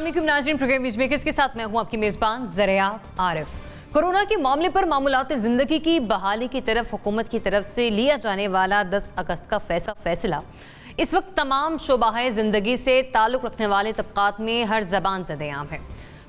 अस्सलाम वालेकुम नाज़रीन, प्रोग्राम न्यूज़मेकर्स के साथ मैं हूं आपकी मेज़बान ज़रिया आरिफ। कोरोना के मामले पर मामूलात ज़िंदगी की बहाली की तरफ हुकूमत की तरफ से लिया जाने वाला 10 अगस्त का फैसला इस वक्त तमाम शोबाए ज़िंदगी से ताल्लुक़ रखने वाले तबक़ात में हर ज़बान ज़द-ए-आम है,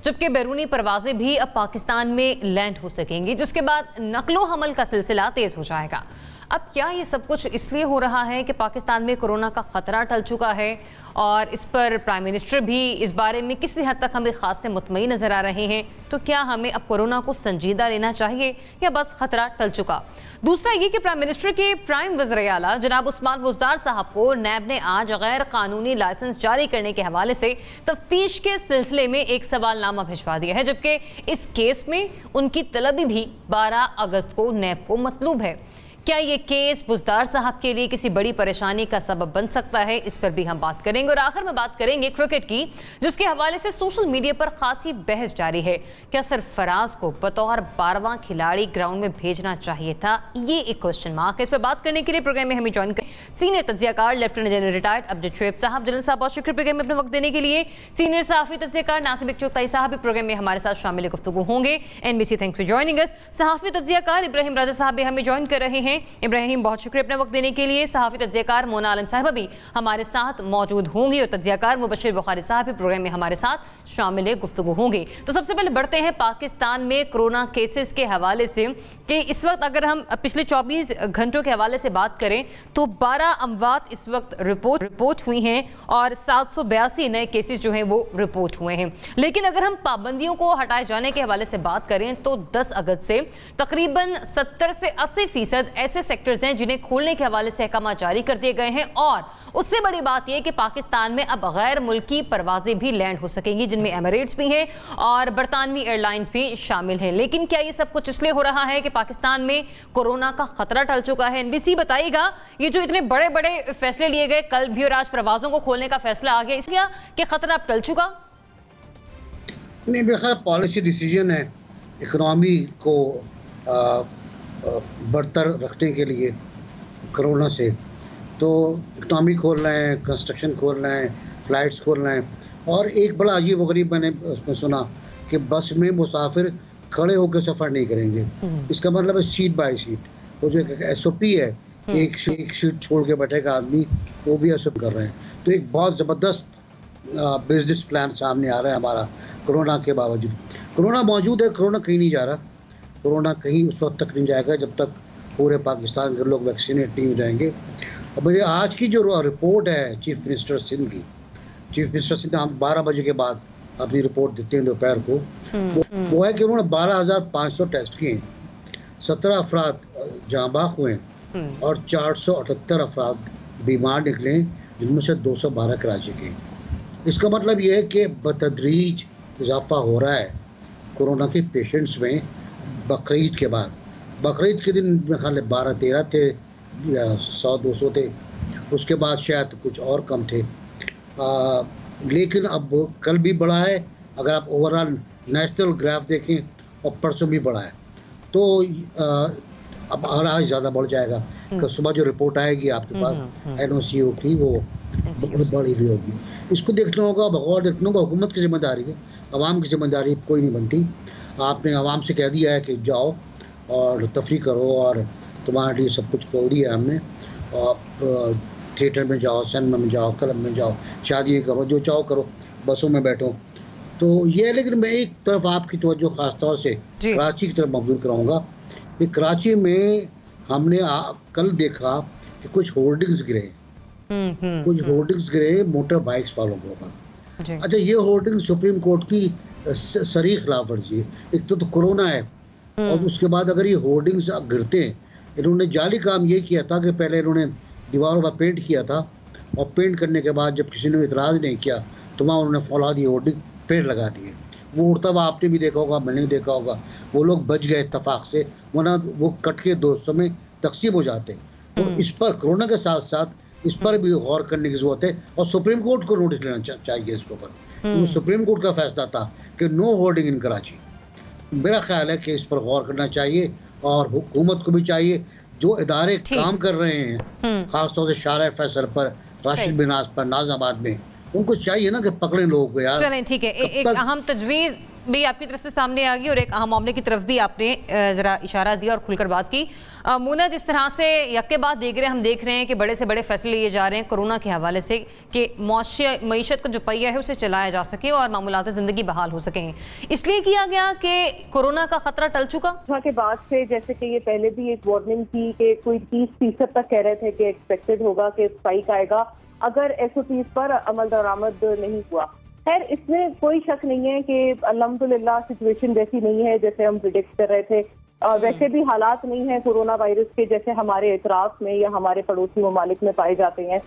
जबकि बैरूनी परवाज़ें भी अब पाकिस्तान में लैंड हो सकेंगी, जिसके बाद नकलो हमल का सिलसिला तेज़ हो जाएगा। अब क्या ये सब कुछ इसलिए हो रहा है कि पाकिस्तान में कोरोना का ख़तरा टल चुका है और इस पर प्राइम मिनिस्टर भी इस बारे में किसी हद तक हमें ख़ास से मुतमईन नज़र आ रहे हैं। तो क्या हमें अब कोरोना को संजीदा लेना चाहिए या बस ख़तरा टल चुका? दूसरा ये कि प्राइम मिनिस्टर के प्राइम वज़ीर आला जनाब उस्मान बुज़दार साहब को नैब ने आज गैर कानूनी लाइसेंस जारी करने के हवाले से तफ्तीश के सिलसिले में एक सवालनामा भिजवा दिया है, जबकि इस केस में उनकी तलबी भी 12 अगस्त को नैब को मतलूब है। क्या ये केस बुज़दार साहब के लिए किसी बड़ी परेशानी का सबब बन सकता है? इस पर भी हम बात करेंगे। और आखिर में बात करेंगे क्रिकेट की, जिसके हवाले से सोशल मीडिया पर खासी बहस जारी है। क्या सरफराज को बतौर 12वां खिलाड़ी ग्राउंड में भेजना चाहिए था? ये एक क्वेश्चन मार्क है। इस पर बात करने के लिए प्रोग्राम में हमें ज्वाइन करें सीनियर तज्जियाकार lieutenant general retired Abdul Shoaib साहब। जनरल साहब बहुत शुक्रिया प्रोग्राम में अपना वक्त देने के लिए। सीनियर सहाफ़ी तज्जियाकार नासिब इकचोताई साहब भी प्रोग्राम में हमारे साथ शामिल गुफ्तगू होंगे। NBC thanks for joining us. सहाफ़ी तज्जियाकार इब्राहिम राजा साहब भी हमें ज्वाइन कर रहे हैं। इब्राहिम बहुत शुक्रिया अपना वक्त देने के लिए। सहाफ़ी तज्जियाकार मोना आलम साहिबा भी हमारे साथ मौजूद होंगी और तज्जियाकार मुबश्शिर बुखारी साहब भी प्रोग्राम में हमारे साथ शामिल गुफ्तगू होंगे। तो सबसे पहले बढ़ते हैं पाकिस्तान में कोरोना केसेस के हवाले से कि इस वक्त अगर हम पिछले 24 घंटों के हवाले से बात करें तो 12 अमवात इस वक्त रिपोर्ट हुई हैं और 782 नए केसेस जो हैं वो रिपोर्ट हुए हैं। लेकिन अगर हम पाबंदियों को हटाए जाने के हवाले से बात करें तो 10 अगस्त से तकरीबन 70 से 80% ऐसे सेक्टर्स हैं जिन्हें खोलने के हवाले से अहकाम जारी कर दिए गए हैं। और उससे बड़ी बात यह कि पाकिस्तान में अब गैर मुल्की परवाजें भी लैंड हो सकेंगी, जिनमें एमिरेट्स भी हैं और बरतानवी एयरलाइंस भी शामिल हैं। लेकिन क्या ये सब कुछ इसलिए हो रहा है कि पाकिस्तान में कोरोना का खतरा टल चुका है? NBC बताइएगा, ये जो इतने बड़े बड़े फैसले लिए गए कल भी और आज परवाजों को खोलने का फैसला आ गया, इसलिए कि खतरा अब टल चुका? नहीं, मेरा ख्याल पॉलिसी डिसीजन है इकोनॉमी को बरतर रखने के लिए कोरोना से। तो इकनॉमी खोल रहे हैं, कंस्ट्रक्शन खोल रहे हैं, फ़्लाइट्स खोल रहे हैं। और एक बड़ा अजीब व गरीब मैंने उसमें सुना कि बस में मुसाफिर खड़े होकर सफ़र नहीं करेंगे। इसका मतलब है सीट बाय सीट। वो जो SOP है, एक सीट छोड़ के बैठेगा आदमी, वो भी SOP कर रहे हैं। तो एक बहुत ज़बरदस्त बिजनेस प्लान सामने आ रहा है हमारा कोरोना के बावजूद। कोरोना मौजूद है, कोरोना कहीं नहीं जा रहा। कोरोना कहीं उस वक्त तक नहीं जाएगा जब तक पूरे पाकिस्तान के लोग वैक्सीनेट नहीं हो जाएंगे। और मेरी आज की जो रिपोर्ट है चीफ मिनिस्टर सिंध की, चीफ मिनिस्टर सिंध 12 बजे के बाद अपनी रिपोर्ट देते हैं दोपहर को, वो है कि उन्होंने 12,500 टेस्ट किए, 17 अफराद जाँबाक हुए और 478 अफराद बीमार निकले, जिनमें से 212 कराची के। इसका मतलब ये है कि बतदरीज इजाफा हो रहा है कोरोना के पेशेंट्स में। बकरीद के बाद, बकरीद के दिन मेरे ख्याल 12-13 थे या 100-200 थे, उसके बाद शायद कुछ और कम थे। लेकिन अब कल भी बढ़ा है। अगर आप ओवरऑल नेशनल ग्राफ देखें और परसों भी बढ़ा है, तो अब आज ज़्यादा बढ़ जाएगा। कल सुबह जो रिपोर्ट आएगी आपके पास NOCO की, वो बढ़ी हुई होगी। इसको देखना होगा, बगौर देखना होगा। हुकूमत की जिम्मेदारी है, अवाम की जिम्मेदारी कोई नहीं बनती। आपने आवाम से कह दिया है कि जाओ और तफरी करो और तुम्हारे लिए सब कुछ खोल दिया हमने, और थिएटर में जाओ, सिनेमा में जाओ, क्लब में जाओ, शादी करो, जो चाहो करो, बसों में बैठो। तो ये है। लेकिन मैं एक तरफ आपकी तवज्जो ख़ास तौर से कराची की तरफ मबज़ूल कराऊँगा कि कराची में हमने कल देखा कि कुछ होर्डिंग्स गिरे मोटर बाइक्स वालों के ऊपर। अच्छा, ये होर्डिंग सुप्रीम कोर्ट की सरी खिलाफ वर्जी है। एक तो कोरोना है और उसके बाद अगर ये होर्डिंग्स गिरते हैं, इन्होंने जाली काम ये किया था कि पहले इन्होंने दीवारों पर पेंट किया था और पेंट करने के बाद जब किसी ने इतराज़ नहीं किया तो वहाँ उन्होंने फौलादी होर्डिंग पेंट लगा दिए। वो उड़ता हुआ आपने भी देखा होगा, मैंने भी देखा होगा। वो लोग बच गए इत्तफाक से, वरना वो कट के दोस्तों में तकसीम हो जाते। तो इस पर कोरोना के साथ साथ इस पर भी गौर करने की ज़रूरत है और सुप्रीम कोर्ट को नोटिस लेना चाहिए इसके ऊपर। तो सुप्रीम कोर्ट का फैसला था कि नो होर्डिंग इन कराची। मेरा ख्याल है कि इस पर गौर करना चाहिए और हुकूमत को भी चाहिए, जो इदारे काम कर रहे हैं, खासतौर से शारा फैसल पर, राशिद बिनास पर, नाज़ाबाद में, उनको चाहिए ना कि पकड़े लोगों को यार। चलें ठीक है, एक अहम तजवीज़ भी आपकी तरफ से सामने आ गई और एक अहम मामले की तरफ भी आपने ज़रा इशारा दिया और खुलकर बात की। मुना, जिस तरह से यके बाद हम देख रहे हैं कि बड़े से बड़े फैसले लिए जा रहे हैं कोरोना के हवाले से कि मईशत का जो पहिया है उसे चलाया जा सके और मामूलात ज़िंदगी बहाल हो सकें, इसलिए किया गया कि कोरोना का खतरा टल चुका के बाद से, जैसे कि ये पहले भी एक वार्निंग थी कि कोई 30% तक कह रहे थे कि एक्सपेक्टेड होगा कि स्पाइक आएगा अगर SOPs पर अमल दरामद नहीं हुआ। खैर, इसमें कोई शक नहीं है कि अल्हम्दुलिल्लाह सिचुएशन वैसी नहीं है जैसे हम प्रिडिक्ट कर रहे थे। वैसे भी हालात नहीं है कोरोना वायरस के जैसे हमारे इतराफ में या हमारे पड़ोसी ममालिक में पाए जाते हैं।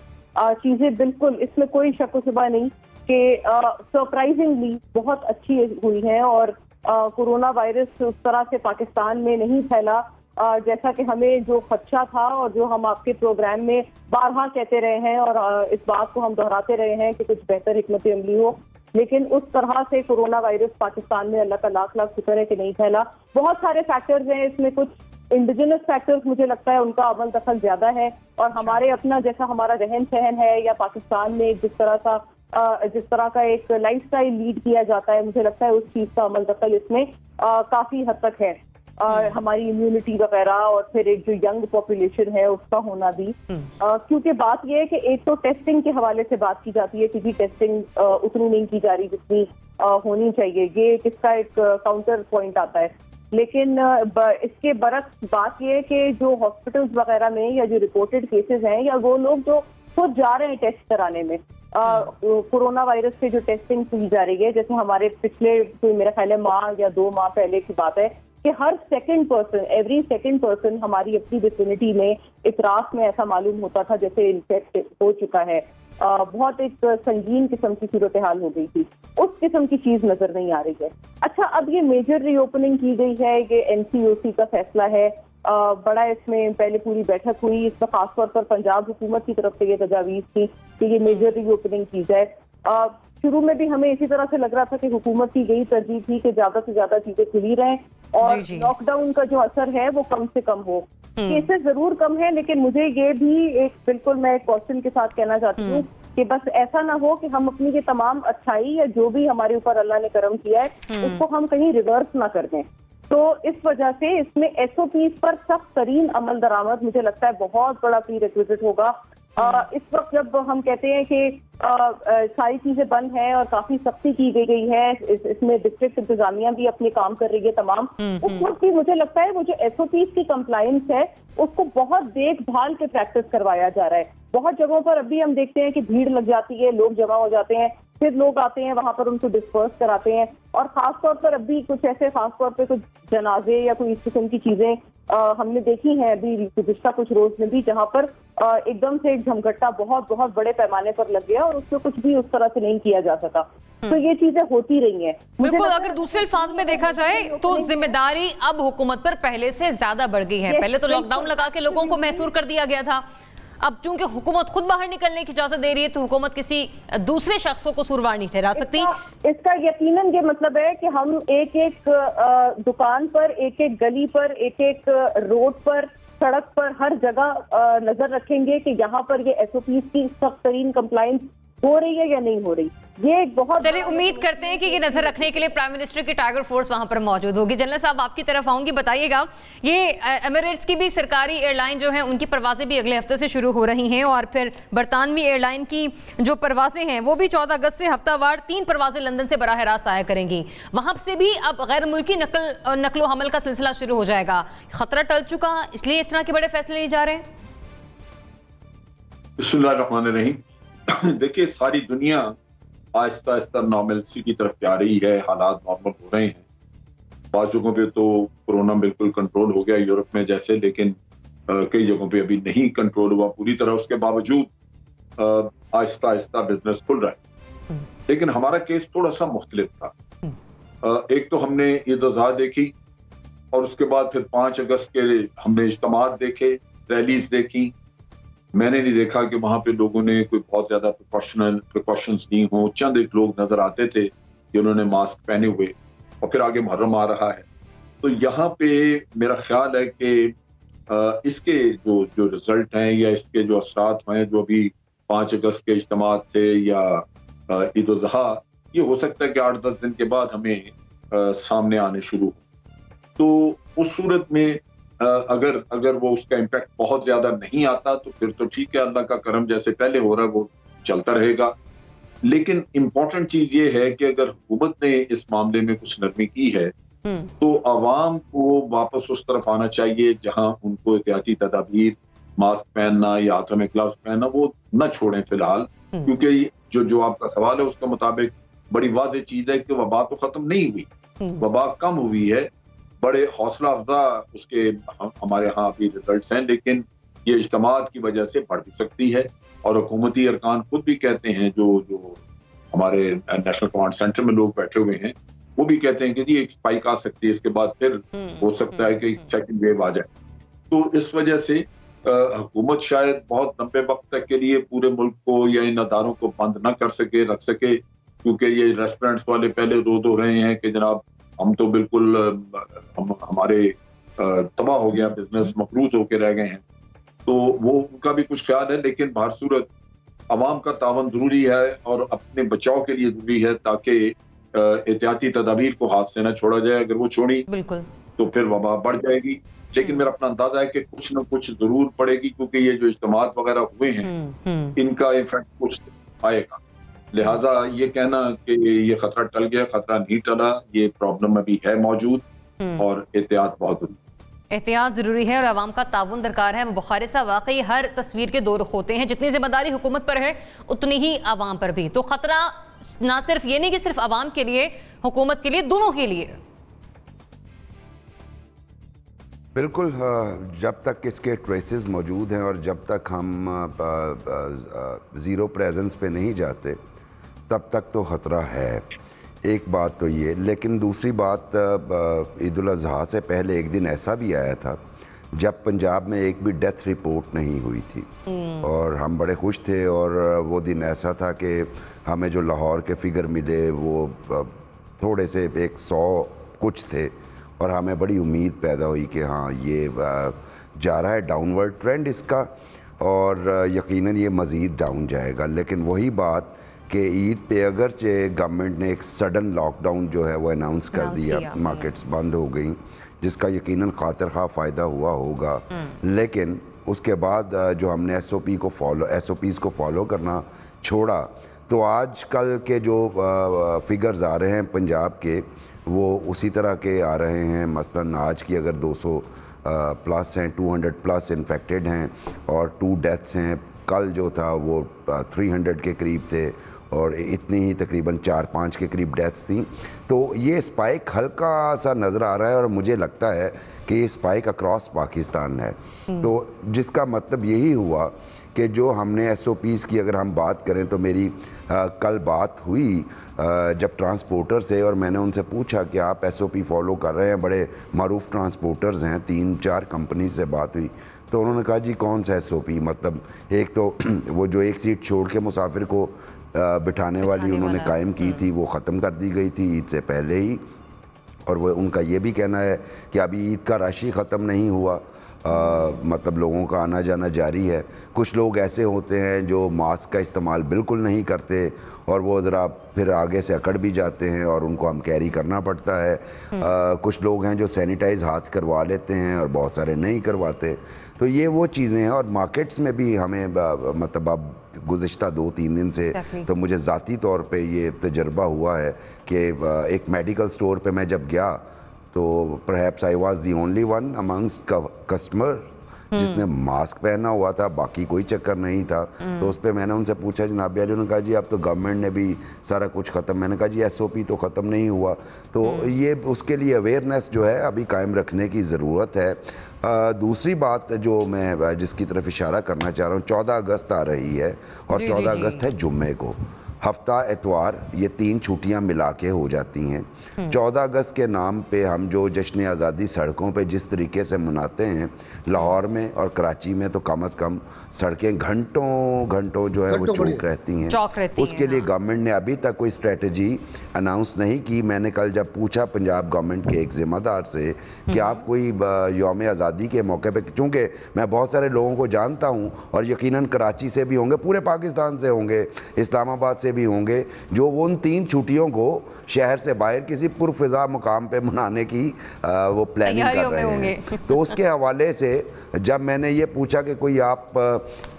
चीजें बिल्कुल, इसमें कोई शक शुबा नहीं कि सरप्राइजिंगली बहुत अच्छी हुई हैं और कोरोना वायरस उस तरह से पाकिस्तान में नहीं फैला जैसा कि हमें जो खदशा था और जो हम आपके प्रोग्राम में बारहा कहते रहे हैं और इस बात को हम दोहराते रहे हैं कि कुछ बेहतर हिकमत अमली हो, लेकिन उस तरह से कोरोना वायरस पाकिस्तान में अल्लाह का लाख लाख शुक्र है कि नहीं फैला। बहुत सारे फैक्टर्स हैं इसमें, कुछ इंडिजिनस फैक्टर्स मुझे लगता है उनका अमल दखल ज्यादा है और हमारे अपना जैसा हमारा रहन सहन है या पाकिस्तान में जिस तरह का एक लाइफस्टाइल लीड किया जाता है, मुझे लगता है उस चीज का अमल दखल इसमें काफी हद तक है। हमारी इम्यूनिटी वगैरह और फिर एक जो यंग पॉपुलेशन है उसका होना भी, क्योंकि बात यह है कि एक तो टेस्टिंग के हवाले से बात की जाती है, क्योंकि टेस्टिंग उतनी नहीं की जा रही जितनी होनी चाहिए, ये इसका एक काउंटर पॉइंट आता है। लेकिन इसके बरक्स बात यह है कि जो हॉस्पिटल्स वगैरह में या जो रिपोर्टेड केसेस हैं या वो लोग जो खुद जा रहे हैं टेस्ट कराने में, कोरोना वायरस से जो टेस्टिंग की जा रही है, जैसे हमारे पिछले कोई मेरा ख्याल है माह या 2 माह पहले की बात है कि हर एवरी सेकंड पर्सन हमारी अपनी विसिनिटी में इतराफ में ऐसा मालूम होता था जैसे इन्फेक्ट हो चुका है। बहुत एक संगीन किस्म की सूरत हाल हो गई थी, उस किस्म की चीज नजर नहीं आ रही है। अच्छा, अब ये मेजर रीओपनिंग की गई है, ये NCOC का फैसला है, बड़ा इसमें पहले पूरी बैठक हुई, इसमें खासतौर पर पंजाब हुकूमत की तरफ से ये तजावीज थी कि ये मेजर रीओपनिंग की जाए। शुरू में भी हमें इसी तरह से लग रहा था कि हुकूमत की यही तरजीह थी कि ज्यादा से ज्यादा चीजें खुली रहें और लॉकडाउन का जो असर है वो कम से कम हो। केसेस जरूर कम है, लेकिन मुझे ये भी एक बिल्कुल मैं एक क्वेश्चन के साथ कहना चाहती हूँ कि बस ऐसा ना हो कि हम अपनी ये तमाम अच्छाई या जो भी हमारे ऊपर अल्लाह ने करम किया है उसको हम कहीं रिवर्स ना कर दें। तो इस वजह से इसमें SOPs पर सख्त तरीन अमल दरामद मुझे लगता है बहुत बड़ा प्री रिक्विजिट होगा। इस वक्त जब हम कहते हैं कि सारी चीजें बंद हैं और काफी सख्ती की गई है, इसमें डिस्ट्रिक्ट इंतजामिया भी अपने काम कर रही है तमाम, उस वक्त भी मुझे लगता है वो जो SOPs की कंप्लायंस है उसको बहुत देखभाल के प्रैक्टिस करवाया जा रहा है। बहुत जगहों पर अभी हम देखते हैं कि भीड़ लग जाती है, लोग जमा हो जाते हैं, फिर लोग आते हैं वहां पर उनको डिस्पर्स कराते हैं और खासतौर पर अभी कुछ ऐसे खासतौर पर कुछ जनाजे या कोई इस किस्म की चीजें हमने देखी हैं अभी गुज़िश्ता कुछ रोज में भी, जहां पर एकदम से एक झमघट्टा बहुत बहुत बड़े पैमाने पर लग गया और उसमें कुछ भी उस तरह से नहीं किया जा सका। तो ये चीजें होती रही हैं। बिल्कुल, अगर दूसरे अल्फाज में देखा जाए तो जिम्मेदारी अब हुकूमत पर पहले से ज्यादा बढ़ गई है। पहले तो लॉकडाउन लगा के लोगों को महसूर कर दिया गया था, अब चूंकि हुकूमत खुद बाहर निकलने की इजाजत दे रही है तो हुकूमत किसी दूसरे शख्स को कसूरवार नहीं ठहरा सकती। इसका यकीनन ये मतलब है कि हम एक एक दुकान पर, एक एक गली पर, एक एक रोड पर, सड़क पर, हर जगह नजर रखेंगे कि यहाँ पर ये SOPs की सख्त तरीन कंप्लायंस हो रही है या नहीं हो रही। ये एक बहुत, चलिए उम्मीद करते हैं कि ये नजर रखने के लिए प्राइम मिनिस्टर की टाइगर फोर्स वहां पर मौजूद होगी। जनरल साहब, आपकी तरफ आऊंगी, बताइएगा ये एमिरेट्स की भी सरकारी एयरलाइन जो है उनकी परवाजें भी अगले हफ्ते से शुरू हो रही हैं और फिर बरतानवी एयरलाइन की जो परवाजें हैं वो भी 14 अगस्त से हफ्तावार 3 परवाजें लंदन से बराह रास्त आया करेंगी। वहां से भी अब गैर मुल्की नकलो हमल का सिलसिला शुरू हो जाएगा। खतरा टल चुका, इसलिए इस तरह के बड़े फैसले लिए जा रहे हैं। बिस्मिल्लाहिर्रहमानिर्रहीम। देखिए, सारी दुनिया आहिस्ता आहिस्ता नॉर्मलसी की तरफ जा रही है, हालात नॉर्मल हो रहे हैं। बाज़ जगहों पे तो कोरोना बिल्कुल कंट्रोल हो गया यूरोप में जैसे, लेकिन कई जगहों पे अभी नहीं कंट्रोल हुआ पूरी तरह। उसके बावजूद आहिस्ता आहिस्ता बिजनेस खुल रहा है, लेकिन हमारा केस थोड़ा सा मुख्तलिफ था। एक तो हमने ईद उज़हा देखी और उसके बाद फिर 5 अगस्त के हमने इज्तिमात देखे, रैलीज देखी। मैंने नहीं देखा कि वहां पे लोगों ने कोई बहुत ज्यादा प्रिकॉशंस ली हों। चंद एक लोग नजर आते थे जिन्होंने मास्क पहने हुए, और फिर आगे मुहर्रम आ रहा है। तो यहाँ पे मेरा ख्याल है कि इसके जो रिजल्ट हैं या इसके जो असरात हैं, जो अभी 5 अगस्त के इज्तिमात थे या ईद उल अज़हा, ये हो सकता है कि 8-10 दिन के बाद हमें सामने आने शुरू हो। तो उस सूरत में अगर वो उसका इम्पैक्ट बहुत ज्यादा नहीं आता तो फिर तो ठीक है, अल्लाह का करम जैसे पहले हो रहा है वो चलता रहेगा। लेकिन इम्पोर्टेंट चीज ये है कि अगर हुकूमत ने इस मामले में कुछ नरमी की है तो आवाम को वापस उस तरफ आना चाहिए जहां उनको एहतियाती तदाबीर, मास्क पहनना या हाथों में ग्लव्स पहनना, वो न छोड़ें फिलहाल। क्योंकि जो आपका सवाल है उसके मुताबिक बड़ी वाज़ेह चीज है कि वबा तो खत्म नहीं हुई, वबा कम हुई है। बड़े हौसला अफजा उसके हमारे यहाँ अभी रिजल्ट्स हैं, लेकिन ये इज्तिमात की वजह से बढ़ भी सकती है। और हुकूमती अरकान खुद भी कहते हैं, जो हमारे नेशनल कमांड सेंटर में लोग बैठे हुए हैं, वो भी कहते हैं कि जी एक स्पाइक आ सकती है, इसके बाद फिर हो सकता है कि सेकंड वेव आ जाए। तो इस वजह से हुकूमत शायद बहुत लंबे वक्त तक के लिए पूरे मुल्क को या इन अदारों को बंद न कर सके, रख सके, क्योंकि ये रेस्टोरेंट्स वाले पहले रो रहे हैं कि जनाब हम तो बिल्कुल हमारे तबाह हो गया, बिजनेस मफरूज होके रह गए हैं। तो वो उनका भी कुछ ख्याल है, लेकिन बाहर सूरत अवाम का तावन जरूरी है और अपने बचाव के लिए जरूरी है, ताकि एहतियाती तदाबीर को हाथ से न छोड़ा जाए। अगर वो छोड़ी बिल्कुल तो फिर वबा बढ़ जाएगी। लेकिन मेरा अपना अंदाजा है कि कुछ न कुछ जरूर पड़ेगी, क्योंकि ये जो इज्तिमात वगैरह हुए हैं इनका इफेक्ट कुछ आएगा। लिहाजा ये कहना कि ये खतरा टल गया, खतरा नहीं टला, ये प्रॉब्लम अभी है मौजूद और एहतियात बहुत जरूरी है। एहतियात ज़रूरी है और आवाम का ताउन दरकार है। बुखारी साहब, वाकई हर तस्वीर के दो रुख होते हैं, जितनी जिम्मेदारी हुकूमत पर है उतनी ही आवाम पर भी। तो खतरा ना सिर्फ ये नहीं कि सिर्फ आवाम के लिए, हुकूमत के लिए, दोनों के लिए। बिल्कुल, जब तक इसके ट्रेसेस मौजूद हैं और जब तक हम ज़ीरो प्रेजेंस पे नहीं जाते तब तक तो ख़तरा है। एक बात तो ये, लेकिन दूसरी बात, ईद उल अज़हा से पहले एक दिन ऐसा भी आया था जब पंजाब में एक भी डेथ रिपोर्ट नहीं हुई थी और हम बड़े खुश थे। और वो दिन ऐसा था कि हमें जो लाहौर के फिगर मिले वो थोड़े से 100 कुछ थे और हमें बड़ी उम्मीद पैदा हुई कि हाँ ये जा रहा है डाउनवर्ड ट्रेंड इसका और यकीनन ये मज़ीद डाउन जाएगा। लेकिन वही बात कि ईद पे अगरचे गवर्नमेंट ने एक सडन लॉकडाउन जो है वो अनाउंस कर दिया, मार्केट्स बंद हो गई, जिसका यकीनन खातिर खा फ़ायदा हुआ होगा। लेकिन उसके बाद जो हमने SOPs को फॉलो करना छोड़ा, तो आज कल के जो फिगर्स आ रहे हैं पंजाब के वो उसी तरह के आ रहे हैं। मसलन आज की अगर 200 प्लस हैं, 200 प्लस इन्फेक्टेड हैं और 2 डेथ्स हैं। कल जो था वो 300 के करीब थे और इतनी ही तकरीबन 4-5 के करीब डेथ्स थी। तो ये स्पाइक हल्का सा नज़र आ रहा है और मुझे लगता है कि ये स्पाइक अक्रॉस पाकिस्तान है। तो जिसका मतलब यही हुआ कि जो हमने SOPs की अगर हम बात करें तो मेरी कल बात हुई जब ट्रांसपोर्टर से और मैंने उनसे पूछा कि आप SOP फॉलो कर रहे हैं, बड़े मारूफ ट्रांसपोर्टर्स हैं, 3-4 कंपनी से बात हुई तो उन्होंने कहा जी कौन सा SOP, मतलब एक तो वो जो एक सीट छोड़ के मुसाफिर को बिठाने वाली उन्होंने कायम की थी वो ख़त्म कर दी गई थी ईद से पहले ही। और वो उनका ये भी कहना है कि अभी ईद का रश ही ख़त्म नहीं हुआ, मतलब लोगों का आना जाना जारी है। कुछ लोग ऐसे होते हैं जो मास्क का इस्तेमाल बिल्कुल नहीं करते और वो ज़रा फिर आगे से अकड़ भी जाते हैं और उनको हम कैरी करना पड़ता है। कुछ लोग हैं जो सैनिटाइज़ हाथ करवा लेते हैं और बहुत सारे नहीं करवाते। तो ये वो चीज़ें हैं। और मार्केट्स में भी हमें मतलब अब गुज़िश्ता 2-3 दिन से तो मुझे ज़ाती तौर पे ये तजर्बा हुआ है कि एक मेडिकल स्टोर पे मैं जब गया तो perhaps I was the only one amongst customer जिसने मास्क पहना हुआ था, बाकी कोई चक्कर नहीं था। तो उस पर मैंने उनसे पूछा जनाब यार, उन्होंने कहा जी अब तो गवर्नमेंट ने भी सारा कुछ ख़त्म। मैंने कहा जी SOP तो ख़त्म नहीं हुआ। तो ये उसके लिए अवेयरनेस जो है अभी कायम रखने की ज़रूरत है। दूसरी बात जो मैं जिसकी तरफ इशारा करना चाह रहा हूँ, 14 अगस्त आ रही है और 14 अगस्त है जुम्मे को, हफ्ता एतवार, ये 3 छुट्टियां मिला के हो जाती हैं। 14 अगस्त के नाम पे हम जो जश्न आज़ादी सड़कों पे जिस तरीके से मनाते हैं, लाहौर में और कराची में तो कम से कम सड़कें घंटों जो है वो चौक रहती हैं। उसके लिए गवर्नमेंट ने अभी तक कोई स्ट्रेटजी अनाउंस नहीं की। मैंने कल जब पूछा पंजाब गवर्नमेंट के एक ज़िम्मेदार से कि आप कोई यौम आज़ादी के मौके पर, चूँकि मैं बहुत सारे लोगों को जानता हूँ और यकीनन कराची से भी होंगे, पूरे पाकिस्तान से होंगे, इस्लामाबाद से भी होंगे जो उन 3 छुट्टियों को शहर से बाहर किसी पुरफिजा मुकाम पे मनाने की वो प्लानिंग कर रहे हैं। तो उसके हवाले से जब मैंने ये पूछा कि कोई आप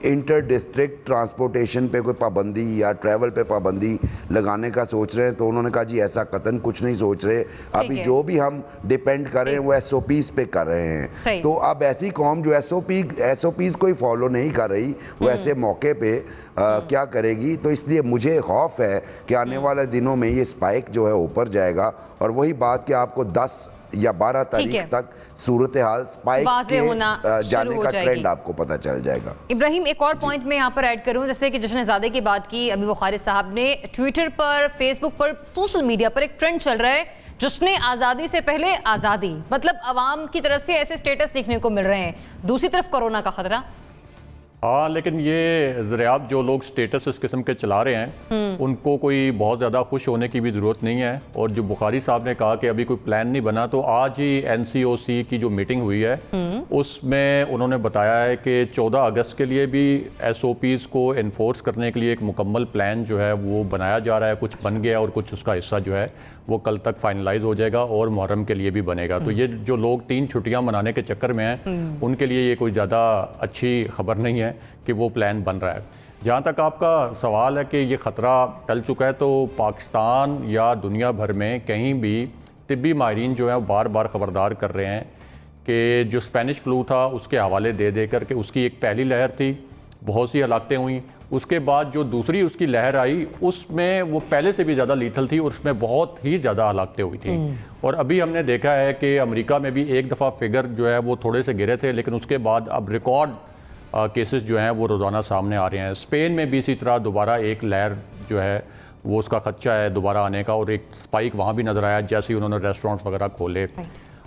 इंटर डिस्ट्रिक्ट ट्रांसपोर्टेशन पे कोई पाबंदी या ट्रैवल पे पाबंदी लगाने का सोच रहे हैं, तो उन्होंने कहा जी ऐसा कतन कुछ नहीं सोच रहे, अभी जो भी हम डिपेंड कर रहे हैं वो SOPs पे कर रहे हैं। तो अब ऐसी कौम जो SOPs कोई फॉलो नहीं कर रही वो ऐसे मौके पे क्या करेगी? तो इसलिए मुझे खौफ है कि आने वाले दिनों में ये स्पाइक जो है ऊपर जाएगा, और वही बात कि आपको 10 या 12 तारीख तक सूरत हाल स्पाइक के जाने का ट्रेंड आपको पता चल जाएगा। इब्राहिम, एक और पॉइंट मैं यहाँ पर ऐड करूँ, जैसे कि जश्न-ए-ज़ादे की बात की अभी बुखारी साहब ने, ट्विटर पर, फेसबुक पर, सोशल मीडिया पर एक ट्रेंड चल रहा है जश्न आज़ादी से पहले आज़ादी, मतलब अवाम की तरफ से ऐसे स्टेटस देखने को मिल रहे हैं, दूसरी तरफ कोरोना का खतरा। हाँ, लेकिन ये ज़रियात जो लोग स्टेटस इस किस्म के चला रहे हैं उनको कोई बहुत ज़्यादा खुश होने की भी ज़रूरत नहीं है। और जो बुखारी साहब ने कहा कि अभी कोई प्लान नहीं बना, तो आज ही NCOC की जो मीटिंग हुई है उसमें उन्होंने बताया है कि 14 अगस्त के लिए भी SOPs को इन्फोर्स करने के लिए एक मुकम्मल प्लान जो है वो बनाया जा रहा है। कुछ बन गया और कुछ उसका हिस्सा जो है वो कल तक फाइनलाइज हो जाएगा और मुहर्रम के लिए भी बनेगा। तो ये जो लोग 3 छुट्टियां मनाने के चक्कर में हैं उनके लिए ये कोई ज़्यादा अच्छी खबर नहीं है कि वो प्लान बन रहा है। जहाँ तक आपका सवाल है कि ये ख़तरा टल चुका है, तो पाकिस्तान या दुनिया भर में कहीं भी तिब्बी माहिरीन जो है बार बार ख़बरदार कर रहे हैं कि जो स्पेनिश फ्लू था उसके हवाले दे दे कर के उसकी एक पहली लहर थी, बहुत सी हलाकतें हुई, उसके बाद जो दूसरी उसकी लहर आई उसमें वो पहले से भी ज़्यादा लीथल थी और उसमें बहुत ही ज़्यादा हलाकतें हुई थी। और अभी हमने देखा है कि अमेरिका में भी एक दफ़ा फिगर जो है वो थोड़े से गिरे थे, लेकिन उसके बाद अब रिकॉर्ड केसेस जो हैं वो रोज़ाना सामने आ रहे हैं। स्पेन में भी इसी तरह दोबारा एक लहर जो है वो उसका खदशा है दोबारा आने का, और एक स्पाइक वहाँ भी नज़र आया जैसे ही उन्होंने रेस्टोरेंट्स वगैरह खोले।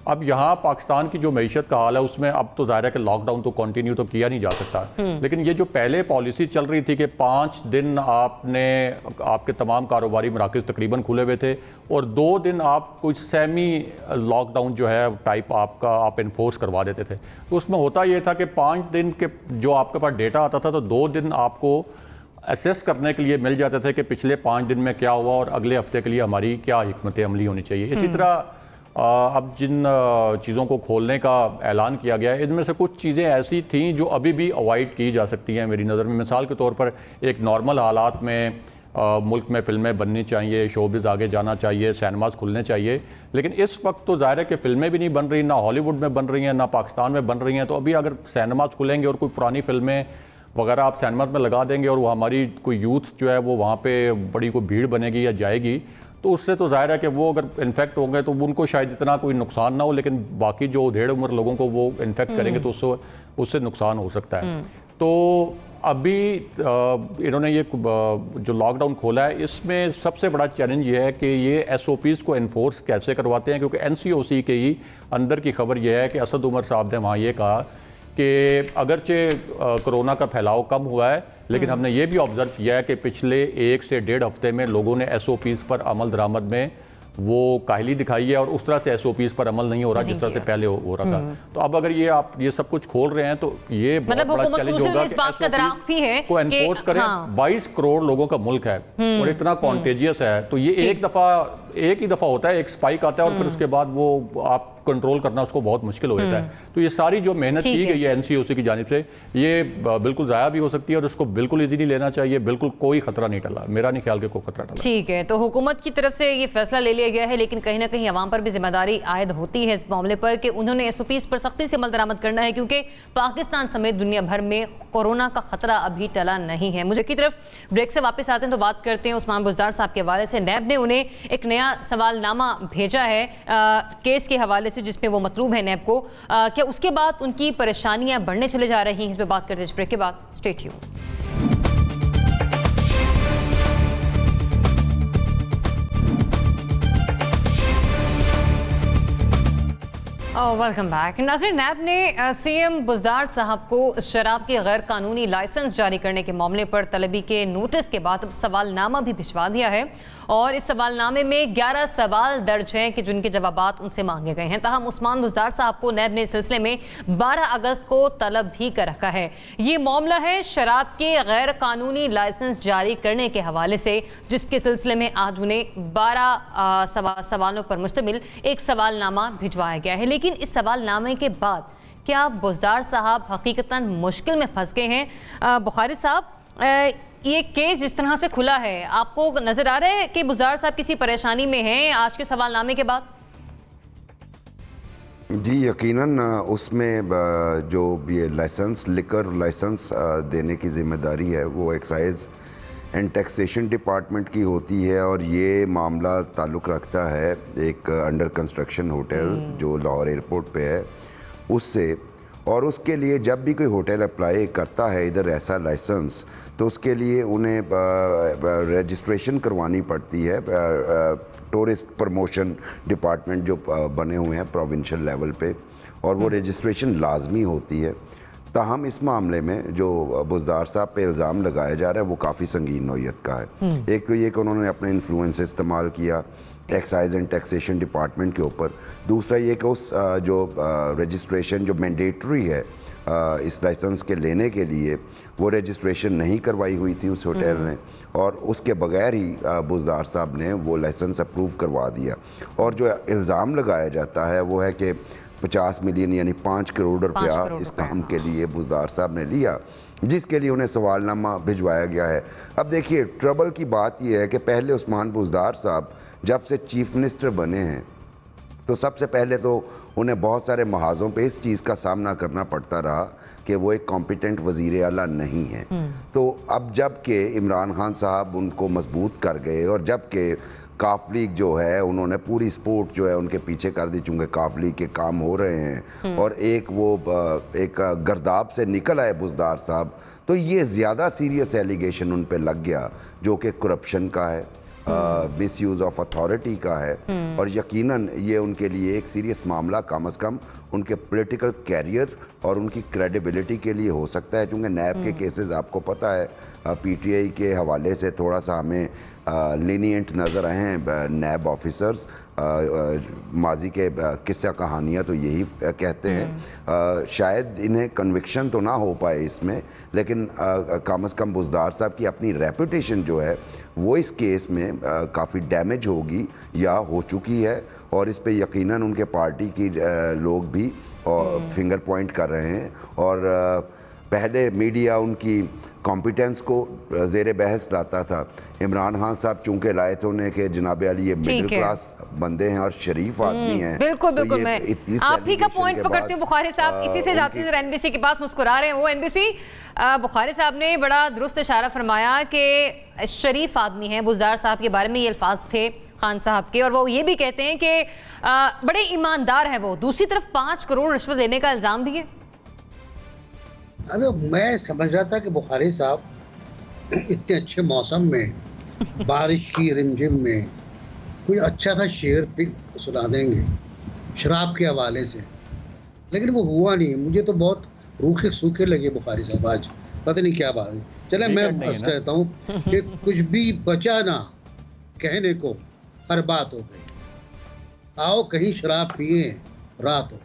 अब यहाँ पाकिस्तान की जो मईशत का हाल है उसमें अब तो ज़ाहिर है कि लॉकडाउन तो कंटिन्यू तो किया नहीं जा सकता, लेकिन ये जो पहले पॉलिसी चल रही थी कि 5 दिन आपके तमाम कारोबारी मराकज़ तकरीबन खुले हुए थे और 2 दिन आप कुछ सेमी लॉकडाउन जो है टाइप आप इन्फोर्स करवा देते थे। तो उसमें होता ये था कि 5 दिन के जो आपके पास डेटा आता था तो 2 दिन आपको असेस करने के लिए मिल जाते थे कि पिछले 5 दिन में क्या हुआ और अगले हफ्ते के लिए हमारी क्या हिकमत अमली होनी चाहिए। इसी तरह अब जिन चीज़ों को खोलने का ऐलान किया गया है इनमें से कुछ चीज़ें ऐसी थीं जो अभी भी अवॉइड की जा सकती हैं मेरी नज़र में। मिसाल के तौर पर एक नॉर्मल हालात में मुल्क में फिल्में बननी चाहिए, शोबिज़ आगे जाना चाहिए, सिनेमाज खुलने चाहिए, लेकिन इस वक्त तो ज़ाहिर है कि फिल्में भी नहीं बन रही, ना हॉलीवुड में बन रही हैं ना पाकिस्तान में बन रही हैं। तो अभी अगर सिनेमाज खुलेंगे और कोई पुरानी फिल्में वगैरह आप सिनेमाज में लगा देंगे और वो हमारी कोई यूथ जो है वो वहाँ पर बड़ी कोई भीड़ बनेगी या जाएगी, तो उससे तो ज़ाहिर है कि वो अगर इन्फेक्ट हो गए तो उनको शायद इतना कोई नुकसान ना हो, लेकिन बाकी जो उधेड़ उम्र लोगों को वो इन्फेक्ट करेंगे तो उससे नुकसान हो सकता है। तो अभी इन्होंने ये जो लॉकडाउन खोला है इसमें सबसे बड़ा चैलेंज ये है कि ये SOPs को इन्फोर्स कैसे करवाते हैं, क्योंकि NCOC के ही अंदर की खबर ये है कि असद उमर साहब ने वहाँ ये कहा कि अगरचे कोरोना का फैलाव कम हुआ है, लेकिन हमने ये भी ऑब्जर्व किया है कि पिछले 1 से 1.5 हफ्ते में लोगों ने SOPs पर अमल दरामद में वो काहली दिखाई है और उस तरह से SOPs पर अमल नहीं हो रहा जिस तरह से पहले हो रहा था। तो अब अगर ये आप ये सब कुछ खोल रहे हैं तो ये बहुत बड़ा चैलेंज होगा कि SOPs को एनफोर्स करें। 22 करोड़ लोगों का मुल्क है और इतना कॉन्टेजियस है, तो ये एक ही दफा होता है, एक स्पाइक आता है और फिर उसके बाद वो आप कंट्रोल करना उसको बहुत मुश्किल हो जाता है। तो ये सारी जो मेहनत की गई है NCOC की जानिब से ये बिल्कुल ज़ाया भी हो सकती है और उसको बिल्कुल इजीली लेना चाहिए, बिल्कुल कोई खतरा नहीं टला, मेरा नहीं ख्याल कि कोई खतरा टला। ठीक है, तो हुकूमत की तरफ से ये फैसला ले लिया गया है, लेकिन कहीं ना कहीं अवाम पर भी जिम्मेदारी आयद होती है इस मामले पर कि उन्होंने SOPs पर सख्ती से अमल दरामद करना है, क्योंकि पाकिस्तान समेत दुनिया भर में कोरोना का खतरा अभी टला नहीं है। मुझे की तरफ ब्रेक से वापस आते हैं तो बात करते हैं उस्मान बुज़दार साहब के हवाले से। नैब ने उन्हें एक नया सवालनामा भेजा है केस के हवाले से जिसमें वो मतलूब है नैब को, क्या उसके बाद उनकी परेशानियां बढ़ने चले जा रही हैं, इस पर बात करते हैं ब्रेक के बाद। Stay tuned. Welcome back. नाज़रीन, नैब ने CM बुज़दार साहब को शराब के गैर कानूनी लाइसेंस जारी करने के मामले पर तलबी के नोटिस के बाद अब सवालनामा भी भिजवा दिया है और इस सवालनामे में 11 सवाल दर्ज हैं कि जिनके जवाबात उनसे मांगे गए हैं। ताहम उस्मान बुज़दार साहब को नैब ने इस सिलसिले में 12 अगस्त को तलब भी कर रखा है। ये मामला है शराब के गैर कानूनी लाइसेंस जारी करने के हवाले से, जिसके सिलसिले में आज उन्हें 12 सवालों पर मुश्तमिल एक सवालनामा भिजवाया गया है। लेकिन इस सवालनामे के बाद क्या बुज़दार साहब हकीकतन मुश्किल में फंस गए हैं? बुखारी साहब, ये केस जिस तरह से खुला है, आपको नजर आ रहा है कि बुज़दार साहब किसी परेशानी में हैं आज के सवालनामे के बाद? जी यकीनन उसमें जो ये लाइसेंस, लिकर लाइसेंस देने की जिम्मेदारी है वो एक्साइज एंड टैक्सेशन डिपार्टमेंट की होती है, और ये मामला ताल्लुक़ रखता है एक अंडर कंस्ट्रक्शन होटल जो लाहौर एयरपोर्ट पे है उससे। और उसके लिए जब भी कोई होटल अप्लाई करता है इधर ऐसा लाइसेंस, तो उसके लिए उन्हें रजिस्ट्रेशन करवानी पड़ती है। टूरिस्ट प्रमोशन डिपार्टमेंट जो बने हुए हैं प्रोविंशियल लेवल पे, और वो रजिस्ट्रेशन लाजमी होती है। ताहम इस मामले में जो बुज़दार साहब पे इल्ज़ाम लगाया जा रहा है वो काफ़ी संगीन नौयत का है। एक तो ये कि उन्होंने अपने इन्फ्लुएंस इस्तेमाल किया एक्साइज एंड टैक्सेशन डिपार्टमेंट के ऊपर। दूसरा ये कि उस जो रजिस्ट्रेशन जो मैंडेटरी है इस लाइसेंस के लेने के लिए, वो रजिस्ट्रेशन नहीं करवाई हुई थी उस होटल ने, और उसके बगैर ही बुज़दार साहब ने वो लाइसेंस अप्रूव करवा दिया। और जो इल्ज़ाम लगाया जाता है वो है कि 50 मिलियन यानी 5 करोड़ रुपया इस काम के लिए बुज़दार साहब ने लिया, जिसके लिए उन्हें सवालनामा भिजवाया गया है। अब देखिए ट्रबल की बात यह है कि पहले उस्मान बुज़दार साहब जब से चीफ मिनिस्टर बने हैं तो सबसे पहले तो उन्हें बहुत सारे महाजों पे इस चीज़ का सामना करना पड़ता रहा कि वो एक कॉम्पिटेंट वज़ीर आला नहीं हैं। तो अब जब के इमरान खान साहब उनको मजबूत कर गए, और जब के काफ लीग जो है उन्होंने पूरी सपोर्ट जो है उनके पीछे कर दी, चूँकि काफ लीग के काम हो रहे हैं और एक वो एक गर्दाब से निकल आए बुज़दार साहब, तो ये ज़्यादा सीरियस एलिगेशन उन पर लग गया जो कि करप्शन का है, मिस यूज़ ऑफ अथॉरिटी का है, और यकीनन ये उनके लिए एक सीरियस मामला कम अज़ कम उनके पॉलिटिकल कैरियर और उनकी क्रेडिबिलिटी के लिए हो सकता है। क्योंकि नैब के केसेस आपको पता है पीटीआई के हवाले से थोड़ा सा हमें लीनियंट नज़र आए हैं नैब ऑफिसर्स। माजी के किस्सा कहानियाँ तो यही कहते हैं। शायद इन्हें कन्विक्शन तो ना हो पाए इसमें, लेकिन कम अज़ कम बुज़दार साहब की अपनी रेपुटेशन जो है वो इस केस में काफ़ी डैमेज होगी या हो चुकी है, और इस पे यकीनन उनके पार्टी की लोग भी फिंगर पॉइंट कर रहे हैं। और पहले मीडिया उनकी कॉम्पिटेंस को ज़ेर बहस लाता था। इमरान खान साहब चूंकि लाए थे उन्हें कि जनाब अली ये मिडिल क्लास बंदे हैं और शरीफ आदमी हैं। बिल्कुल बिल्कुल, मैं आप ही का पॉइंट पकड़ती हूँ बुखारी साहब, इसी से जाती हूँ एनबीसी के पास। मुस्कुरा रहे हैं वो एनबीसी। बुखारी साहब ने बड़ा दुरुस्त इशारा फरमाया कि शरीफ आदमी हैं। बुज़दार साहब के बारे में ये अल्फाज थे खान साहब के, और वो ये भी कहते हैं कि बड़े ईमानदार हैं वो। दूसरी तरफ 5 करोड़ रिश्वत देने का इल्ज़ाम भी है। अरे मैं समझ रहा था कि बुखारी साहब इतने अच्छे मौसम में बारिश की रिमझिम में कोई अच्छा सा शेर पे सुना देंगे शराब के हवाले से, लेकिन वो हुआ नहीं। मुझे तो बहुत रूखे सूखे लगे बुखारी साहब आज, पता नहीं क्या बात है। चले मैं कहता हूँ कि कुछ भी बचा ना कहने को, हर बात हो गई। आओ कहीं शराब पिए रात हो।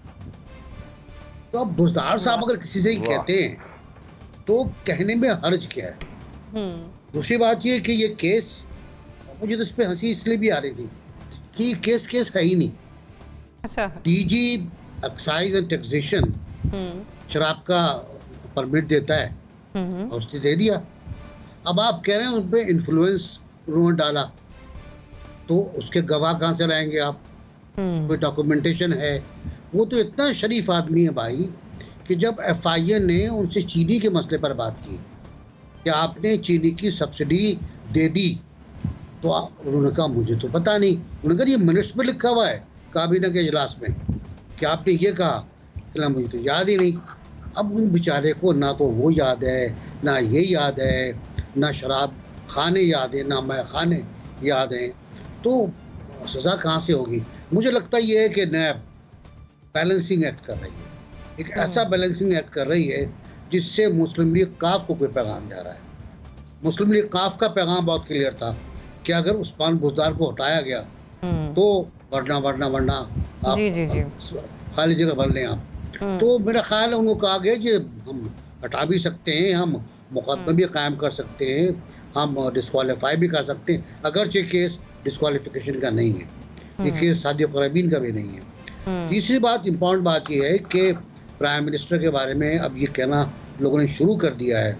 तो अब बुज़दार साहब अगर किसी से ही कहते हैं तो कहने में हर्ज क्या है। दूसरी बात ये कि ये केस, मुझे तो इस पे हंसी इसलिए भी आ रही थी कि केस है ही नहीं। अच्छा, डीजी एक्साइज एंड टैक्सेशन शराब का परमिट देता है और उसने दे दिया। अब आप कह रहे हैं उन पे इन्फ्लुएंस उन्होंने डाला, तो उसके गवाह कहाँ से लाएंगे आप? कोई डॉक्यूमेंटेशन है? वो तो इतना शरीफ आदमी है भाई कि जब एफआईए ने उनसे चीनी के मसले पर बात की कि आपने चीनी की सब्सिडी दे दी, तो उन्होंने कहा मुझे तो पता नहीं। उन्होंने कहा ये मिनट्स में लिखा हुआ है काबीना के इजलास में कि आपने ये कहा, कि मुझे तो याद ही नहीं। अब उन बेचारे को ना तो वो याद है, ना ये याद है, ना शराब खाने याद है, ना मैं खाने याद हैं, तो सज़ा कहाँ से होगी? मुझे लगता ये है कि नैब बैलेंसिंग एक्ट कर रही है, एक ऐसा बैलेंसिंग एक्ट कर रही है जिससे मुस्लिम लीग काफ को कोई पैगाम जा रहा है। मुस्लिम लीग काफ का पैगाम बहुत क्लियर था कि अगर उस्मान बुज़दार को हटाया गया तो वरना आप जी खाली जगह भर लें आप। तो मेरा ख्याल है उनको कहा गया कि हम हटा भी सकते हैं, हम मुकदमा भी कायम कर सकते हैं, हम डिस्क्वालीफाई भी कर सकते हैं, अगरचे केस डिस्क्वालिफिकेशन का नहीं है, ये केस सादिक क़राबीन का भी नहीं है। तीसरी बात, इम्पॉर्टेंट बात यह है कि प्राइम मिनिस्टर के बारे में अब ये कहना लोगों ने शुरू कर दिया है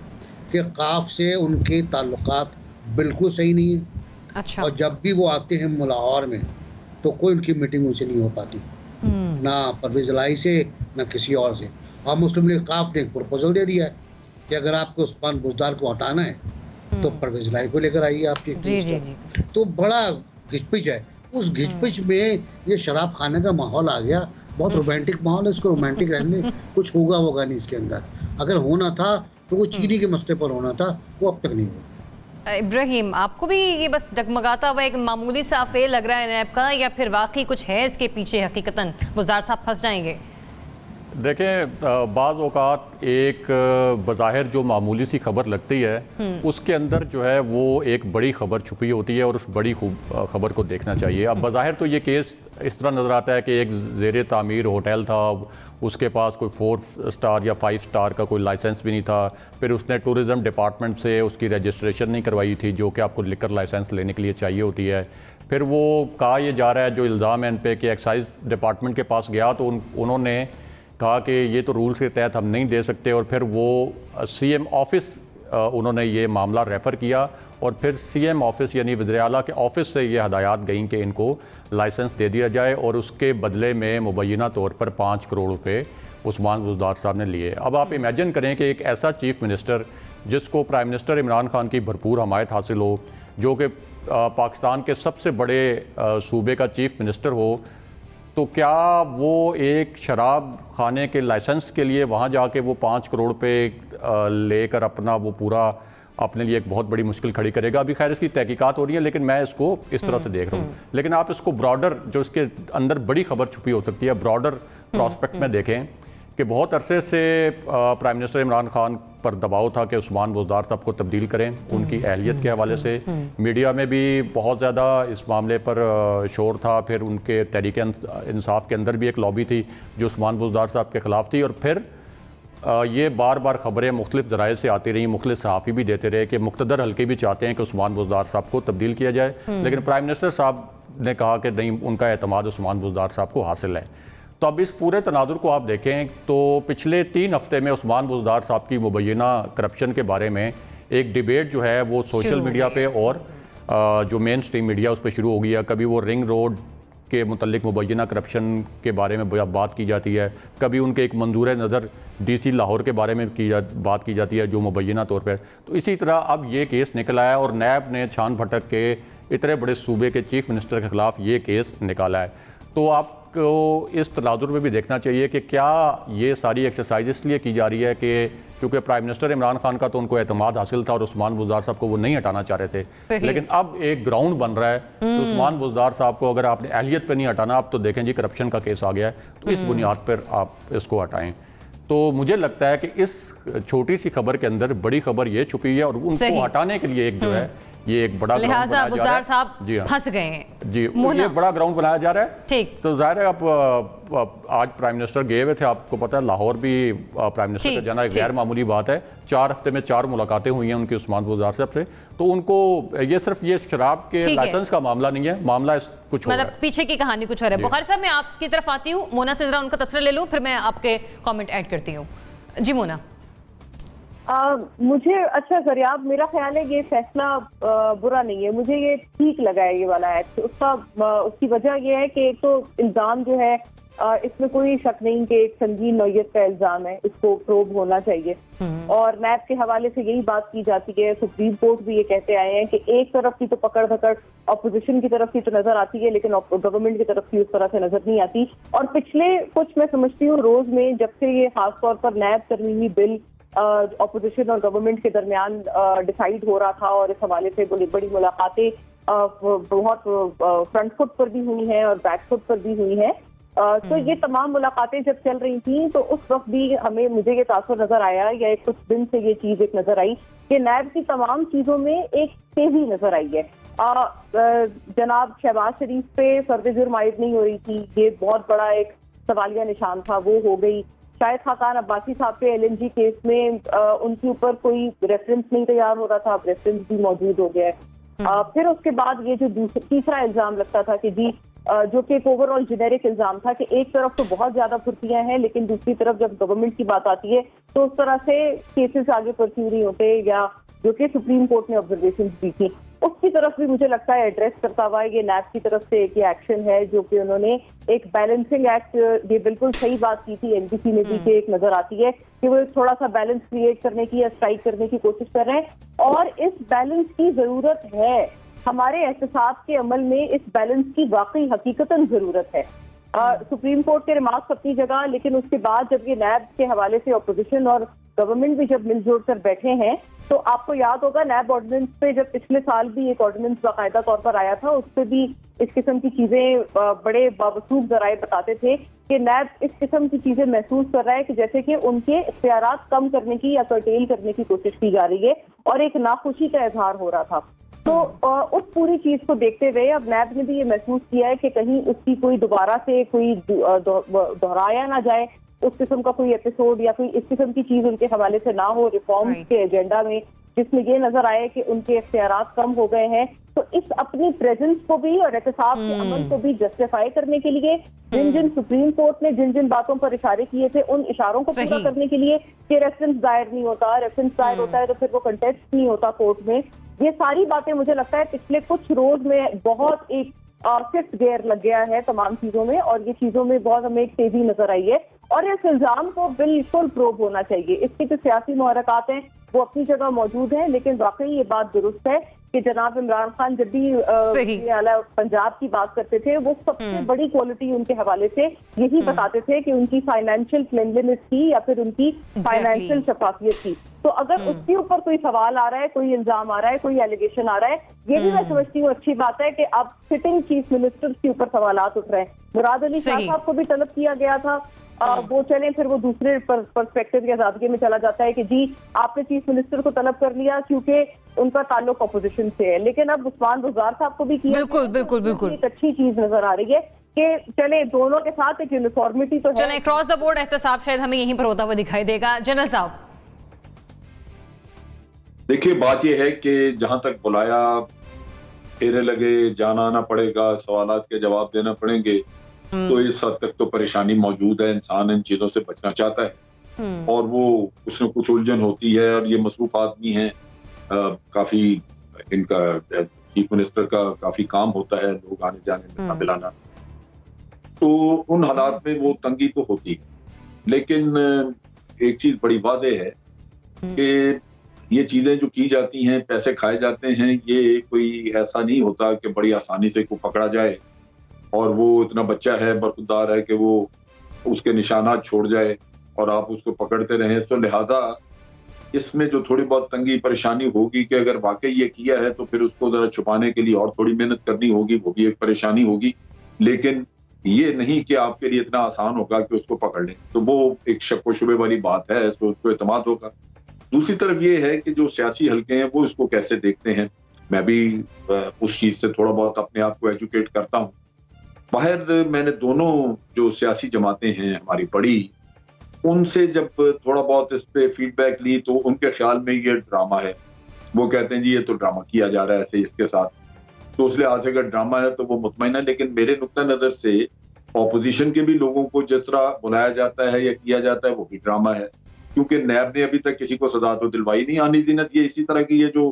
कि काफ से उनके ताल्लुकात बिल्कुल सही नहीं है। अच्छा। और जब भी वो आते हैं लाहौर में तो कोई उनकी मीटिंग उनसे नहीं हो पाती, ना परवेज़ इलाही से ना किसी और से। और मुस्लिम लीग काफ ने एक प्रपोजल दे दिया है कि अगर आपको उस्मान बुज़दार को हटाना है तो परवेज़ इलाही को लेकर आइए आपके। जी। तो बड़ा घिचपिच है, उस घिचपिच में ये शराब खाने का माहौल आ गया, बहुत रोमांटिक माहौल है, इसको रोमांटिक रहने, कुछ होगा नहीं इसके अंदर। अगर होना था तो वो चीनी के मसले पर होना था, वो अब तक नहीं हुआ। इब्राहिम, आपको भी ये बस डगमगाता हुआ एक मामूली सा फेल लग रहा है नैब का, या फिर वाकई कुछ है इसके पीछे, हकीकतन बुज़दार साहब फंस जाएंगे? देखें, बाज़ औक़ात एक बज़ाहिर जो मामूली सी खबर लगती है उसके अंदर जो है वो एक बड़ी खबर छुपी होती है और उस बड़ी खबर को देखना चाहिए। अब बज़ाहिर तो ये केस इस तरह नज़र आता है कि एक ज़ेरे तामीर होटल था, उसके पास कोई 4 स्टार या 5 स्टार का कोई लाइसेंस भी नहीं था, फिर उसने टूरिज़म डिपार्टमेंट से उसकी रजिस्ट्रेशन नहीं करवाई थी जो कि आपको लिकर लाइसेंस लेने के लिए चाहिए होती है। फिर वो कहा यह जा रहा है, जो इल्ज़ाम है इन पे, कि एक्साइज डिपार्टमेंट के पास गया तो उन्होंने कहा कि ये तो रूल्स के तहत हम नहीं दे सकते, और फिर वो CM ऑफिस उन्होंने ये मामला रेफ़र किया और फिर CM ऑफिस यानी वज़ीर आला के ऑफिस से ये हदायत गई कि इनको लाइसेंस दे दिया जाए, और उसके बदले में मुबैना तौर पर 5 करोड़ रुपए उस्मान बुज़दार साहब ने लिए। अब आप इमेजिन करें कि एक ऐसा चीफ़ मिनिस्टर जिसको प्राइम मिनिस्टर इमरान खान की भरपूर हमायत हासिल हो, जो कि पाकिस्तान के सबसे बड़े सूबे का चीफ़ मिनिस्टर हो, तो क्या वो एक शराब खाने के लाइसेंस के लिए वहाँ जाके वो 5 करोड़ पे लेकर अपना वो पूरा अपने लिए एक बहुत बड़ी मुश्किल खड़ी करेगा? अभी खैर इसकी तहकीकात हो रही है, लेकिन मैं इसको इस तरह से देख रहा हूँ। लेकिन आप इसको ब्रॉडर, जो इसके अंदर बड़ी खबर छुपी हो सकती है, ब्रॉडर प्रॉस्पेक्ट में देखें कि बहुत अरसे से प्राइम मिनिस्टर इमरान खान पर दबाव था कि उस्मान बुज़दार साहब को तब्दील करें, उनकी अहलियत के हवाले से मीडिया में भी बहुत ज़्यादा इस मामले पर शोर था। फिर उनके तहरीक इंसाफ के अंदर भी एक लॉबी थी जो उस्मान बुज़दार साहब के ख़िलाफ़ थी, और फिर ये बार बार खबरें मुख्तलिफ ज़राए से आती रही, मुख्तलिफ सहाफ़ी भी देते रहे कि मुक़्तदर हल्के भी चाहते हैं कि उस्मान बुज़दार साहब को तब्दील किया जाए, लेकिन प्राइम मिनिस्टर साहब ने कहा कि नहीं, उनका एतमाद उस्मान बुज़दार साहब को हासिल है। तो अब इस पूरे तनाजुर को आप देखें तो पिछले 3 हफ्ते में उस्मान बुज़दार साहब की मुबैना करप्शन के बारे में एक डिबेट जो है वो सोशल मीडिया पे और जो मेन स्ट्रीम मीडिया उस पर शुरू हो गया। कभी वो रिंग रोड के मुतल्लिक मुबैना करप्शन के बारे में बात की जाती है, कभी उनके एक मंजूर नज़र DC लाहौर के बारे में बात की जाती है जो मुबैना तौर पर। तो इसी तरह अब ये केस निकल आया और नैब ने छान भटक के इतने बड़े सूबे के चीफ मिनिस्टर के खिलाफ ये केस निकाला है। तो आपको इस तनाजुर में भी देखना चाहिए कि क्या ये सारी एक्सरसाइज इसलिए की जा रही है कि क्योंकि प्राइम मिनिस्टर इमरान खान का तो उनको एतमाद हासिल था और उस्मान बुज़दार साहब को वो नहीं हटाना चाह रहे थे, लेकिन अब एक ग्राउंड बन रहा है कि उस्मान बुज़दार साहब को अगर आपने अहलियत पे नहीं हटाना, आप तो देखें जी करप्शन का केस आ गया है, तो इस बुनियाद पर आप इसको हटाएं। तो मुझे लगता है कि इस छोटी सी खबर के अंदर बड़ी खबर ये छुपी है और उनको हटाने के लिए एक जो है ये एक बड़ा ग्राउंड बनाया जा रहा है। साहब जी फंस गए हैं जी, ये बड़ा ग्राउंड बनाया जा रहा है। ठीक, तो जाहिर है आप आज प्राइम मिनिस्टर गए हुए थे, आपको पता है लाहौर भी प्राइम मिनिस्टर का जाना एक गैर मामूली बात है। 4 हफ्ते में 4 मुलाकातें हुई हैं उनकी उस्मान बुज़दार साहब से। तो उनको ये सिर्फ ये शराब के लाइसेंस का मामला नहीं है, मामला कुछ मतलब पीछे की कहानी कुछ और है। बुखारी साहब, मैं आपकी तरफ आती हूँ, मोना से जरा उनका तबसरा ले लूँ, फिर मैं आपके कॉमेंट ऐड करती हूँ। जी मोना। मुझे अच्छा ज़रियाब, मेरा ख्याल है ये फैसला बुरा नहीं है, मुझे ये ठीक लगा है ये वाला एक्ट। उसकी वजह ये है कि एक तो इल्ज़ाम जो है इसमें कोई शक नहीं कि एक संगीन नौयत का इल्ज़ाम है, इसको प्रोब होना चाहिए। और नैब के हवाले से यही बात की जाती है, सुप्रीम कोर्ट भी ये कहते आए हैं कि एक तरफ की तो पकड़ धकड़ अपोजिशन की तरफ की तो नजर आती है, लेकिन गवर्नमेंट की तरफ की उस तरह से नजर नहीं आती। और पिछले कुछ मैं समझती हूँ रोज में जब से ये खासतौर पर नैब तरमीमी बिल अपोजिशन और गवर्नमेंट के दरमियान डिसाइड हो रहा था और इस हवाले से बड़ी मुलाकातें बहुत फ्रंट फुट पर भी हुई हैं और बैक फुट पर भी हुई हैं। तो ये तमाम मुलाकातें जब चल रही थी तो उस वक्त भी मुझे ये तासुर नजर आया, या कुछ दिन से ये चीज एक नजर आई कि नैब की तमाम चीजों में एक तेजी नजर आई है। जनाब शहबाज शरीफ पे फर्द जुर्म आयद नहीं हो रही थी, ये बहुत बड़ा एक सवालिया निशान था, वो हो गई। शाहिद खाकान अब्बासी साहब पे LNG केस में उनके ऊपर कोई रेफरेंस नहीं तैयार हो रहा था, अब रेफरेंस भी मौजूद हो गया है। फिर उसके बाद ये जो तीसरा इल्जाम लगता था कि जी जो कि एक ओवरऑल जेनेरिक इल्जाम था कि एक तरफ तो बहुत ज्यादा फुर्तियां हैं, लेकिन दूसरी तरफ जब गवर्नमेंट की बात आती है तो उस तरह से केसेस आगे परस्यू नहीं होते, या जो कि सुप्रीम कोर्ट ने ऑब्जर्वेशन दी थी उसकी तरफ भी मुझे लगता है एड्रेस करता हुआ ये नैब की तरफ से एक एक्शन है, जो कि उन्होंने एक बैलेंसिंग एक्ट, ये बिल्कुल सही बात की थी NBC में भी, एक नजर आती है कि वो थोड़ा सा बैलेंस क्रिएट करने की या स्ट्राइक करने की कोशिश कर रहे हैं, और इस बैलेंस की जरूरत है। हमारे एहतसाब के अमल में इस बैलेंस की वाकई हकीकतन जरूरत है। सुप्रीम कोर्ट के रिमार्क्स अपनी जगह, लेकिन उसके बाद जब ये नैब के हवाले से ऑपोजिशन और गवर्नमेंट भी जब मिलजुल कर बैठे हैं, तो आपको याद होगा नैब ऑर्डिनेंस पे जब पिछले साल भी एक ऑर्डिनेंस बाकायदा तौर पर आया था, उस पर भी इस किस्म की चीजें बड़े बावसूख जराए बताते थे कि नैब इस किस्म की चीजें महसूस कर रहा है कि जैसे कि उनके इख्तियारात कम करने की या कर्टेल करने की कोशिश की जा रही है, और एक नाखुशी का इजहार हो रहा था। तो उस पूरी चीज को देखते हुए अब नैब ने भी ये महसूस किया है कि कहीं उसकी कोई दोबारा से कोई दोहराया ना जाए, उस किस्म का कोई एपिसोड या कोई इस किस्म की चीज उनके हवाले से ना हो रिफॉर्म्स के एजेंडा में, जिसमें ये नजर आए कि उनके इख्तियारात कम हो गए हैं। तो इस अपनी प्रेजेंस को भी और एहतसाब के अमल को भी जस्टिफाई करने के लिए जिन जिन सुप्रीम कोर्ट ने जिन जिन बातों पर इशारे किए थे, उन इशारों को पूरा करने के लिए कि रेफरेंस दायर नहीं होता, रेफरेंस दायर होता है तो फिर वो कंटेस्ट नहीं होता कोर्ट में, ये सारी बातें मुझे लगता है पिछले कुछ रोज में बहुत एक फिफ्थ गियर लग गया है तमाम चीजों में, और ये चीजों में बहुत हमें एक तेजी नजर आई है, और इस इल्जाम को बिल्कुल प्रूव होना चाहिए। इसकी जो सियासी मुहरकात हैं वो अपनी जगह मौजूद हैं, लेकिन वाकई ये बात दुरुस्त है कि जनाब इमरान खान जब भी आला पंजाब की बात करते थे, वो सबसे बड़ी क्वालिटी उनके हवाले से यही बताते थे कि उनकी फाइनेंशियल क्लीनलीनेस थी या फिर उनकी फाइनेंशियल शफाफियत थी। तो अगर उसके ऊपर कोई सवाल आ रहा है, कोई इल्जाम आ रहा है, कोई एलिगेशन आ रहा है, ये भी मैं समझती हूँ अच्छी बात है कि अब सिटिंग चीफ मिनिस्टर के ऊपर सवालात उठ रहे हैं। मुराद अली शाह साहब को भी तलब किया गया था, वो चले फिर वो दूसरे पर्सपेक्टिव या ज़ादगी में चला जाता है कि जी आपने चीफ मिनिस्टर को तलब कर लिया क्योंकि उनका ताल्लुक अपोजिशन से है, लेकिन अब उस्मान बुज़दार साहब को भी किया। बिल्कुल बिल्कुल बिल्कुल एक अच्छी चीज नजर आ रही है कि चले दोनों के साथ एक यूनिफॉर्मिटी तो है। चले क्रॉस द बोर्ड एहतसाब शायद हमें यहीं पर होता हुआ दिखाई देगा। जनरल साहब देखिए, बात यह है कि जहां तक बुलाया फेरे लगे, जाना आना पड़ेगा, सवालात के जवाब देना पड़ेंगे, तो इस हद तक तो परेशानी मौजूद है। इंसान इन चीजों से बचना चाहता है और वो कुछ न कुछ उलझन होती है, और ये मसरूफ आदमी है, काफी इनका चीफ मिनिस्टर का काफी काम होता है, लोग आने जाने में मिलाना, तो उन हालात में वो तंगी तो होती है। लेकिन एक चीज बड़ी वादे है कि ये चीजें जो की जाती हैं, पैसे खाए जाते हैं, ये कोई ऐसा नहीं होता कि बड़ी आसानी से को पकड़ा जाए और वो इतना बच्चा है, बरखुरदार है कि वो उसके निशानात छोड़ जाए और आप उसको पकड़ते रहें। तो लिहाजा इसमें जो थोड़ी बहुत तंगी परेशानी होगी कि अगर वाकई ये किया है तो फिर उसको जरा छुपाने के लिए और थोड़ी मेहनत करनी होगी, वो भी एक परेशानी होगी। लेकिन ये नहीं कि आपके लिए इतना आसान होगा कि उसको पकड़ लें, तो वो एक शक व शुबे वाली बात है, तो उसको एतमाद होगा। दूसरी तरफ ये है कि जो सियासी हलके हैं वो इसको कैसे देखते हैं, मैं भी उस चीज से थोड़ा बहुत अपने आप को एजुकेट करता हूँ। बाहर मैंने दोनों जो सियासी जमातें हैं हमारी बड़ी, उनसे जब थोड़ा बहुत इस पे फीडबैक ली तो उनके ख्याल में ये ड्रामा है। वो कहते हैं जी ये तो ड्रामा किया जा रहा है ऐसे इसके साथ, तो उस लिहाज से अगर ड्रामा है तो वो मुतमईन है। लेकिन मेरे नुक्ता नजर से ऑपोजिशन के भी लोगों को जिस तरह बुलाया जाता है या किया जाता है वो भी ड्रामा है, क्योंकि नैब ने अभी तक किसी को सजा तो दिलवाई नहीं। आनी जीनत ये इसी तरह की ये जो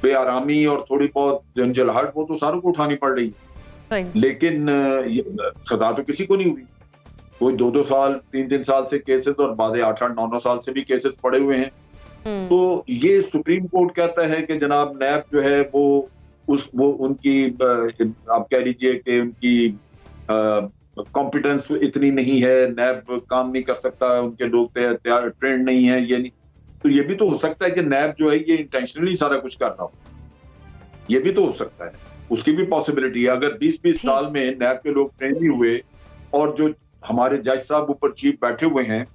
बेआरामी और थोड़ी बहुत झंझलाहट वो तो सारों को उठानी पड़ रही है, लेकिन सजा तो किसी को नहीं हुई। कोई 2-2 साल 3-3 साल से केसेस और बाद 8-8 9-9 साल से भी केसेस पड़े हुए हैं। तो ये सुप्रीम कोर्ट कहता है कि जनाब नैब जो है वो उनकी आप कह लीजिए कि उनकी कॉम्पिटेंस इतनी नहीं है, नैब काम नहीं कर सकता, उनके लोग ट्रेंड नहीं है, ये नहीं। तो ये भी तो हो सकता है कि नैब जो है ये इंटेंशनली सारा कुछ कर रहा हो, ये भी तो हो सकता है, उसकी भी पॉसिबिलिटी है। अगर 20-20 साल में नैब के लोग ट्रेन नहीं हुए और जो हमारे जज साहब ऊपर चीफ बैठे हुए हैं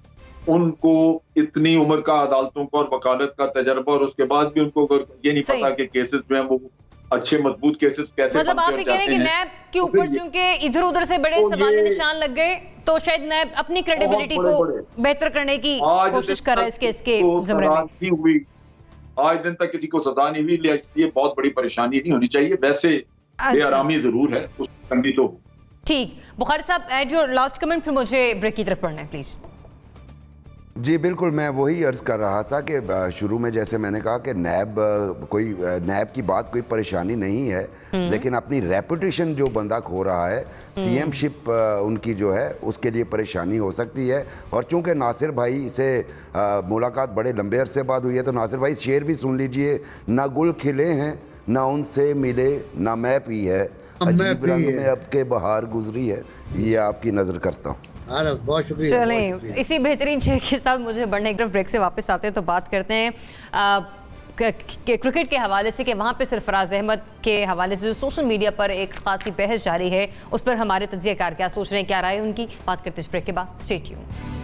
उनको इतनी उम्र का अदालतों का और वकालत का तजर्बा, और उसके बाद भी उनको ये नहीं पता कि केसेस जो है वो अच्छे मजबूत केसेस कैसे मतलब आप ये कह रहे हैं कि नैब के ऊपर चूंकि इधर उधर से बड़े सवाल निशान लग गए तो शायद नैब अपनी क्रेडिबिलिटी को बेहतर करने की कोशिश कर रहा है इस केस के ज़मरे में। आज दिन तक किसी को सजा नहीं हुई, इसलिए बहुत बड़ी परेशानी नहीं होनी चाहिए। वैसे बेआरामी जरूर है, उस तंगी तो। ठीक, बुखारी साहब एट योर लास्ट कमेंट, फिर मुझे ब्रेक की तरफ पढ़ना है प्लीज। जी बिल्कुल, मैं वही अर्ज़ कर रहा था कि शुरू में जैसे मैंने कहा कि नैब की बात कोई परेशानी नहीं है, लेकिन अपनी रेपुटेशन जो बंदा खो रहा है, सीएमशिप उनकी जो है उसके लिए परेशानी हो सकती है। और चूंकि नासिर भाई से मुलाकात बड़े लंबे अरसे बाद हुई है, तो नासिर भाई शेर भी सुन लीजिए। ना गुल खिले हैं, ना उनसे मिले, ना मैं पी है, अजीब रंग में अब के बहार गुजरी है। ये आपकी नज़र करता हूँ। बहुत शुक्रिया। चलें, इसी बेहतरीन शेर के साथ मुझे बढ़ने की ब्रेक से वापस आते हैं तो बात करते हैं क्रिकेट के हवाले से कि वहाँ पे सरफराज अहमद के हवाले से जो सोशल मीडिया पर एक खासी बहस जारी है, उस पर हमारे तज्जियाकार क्या सोच रहे हैं, क्या राय है उनकी, बात करते हैं इस ब्रेक के बाद। Stay tuned.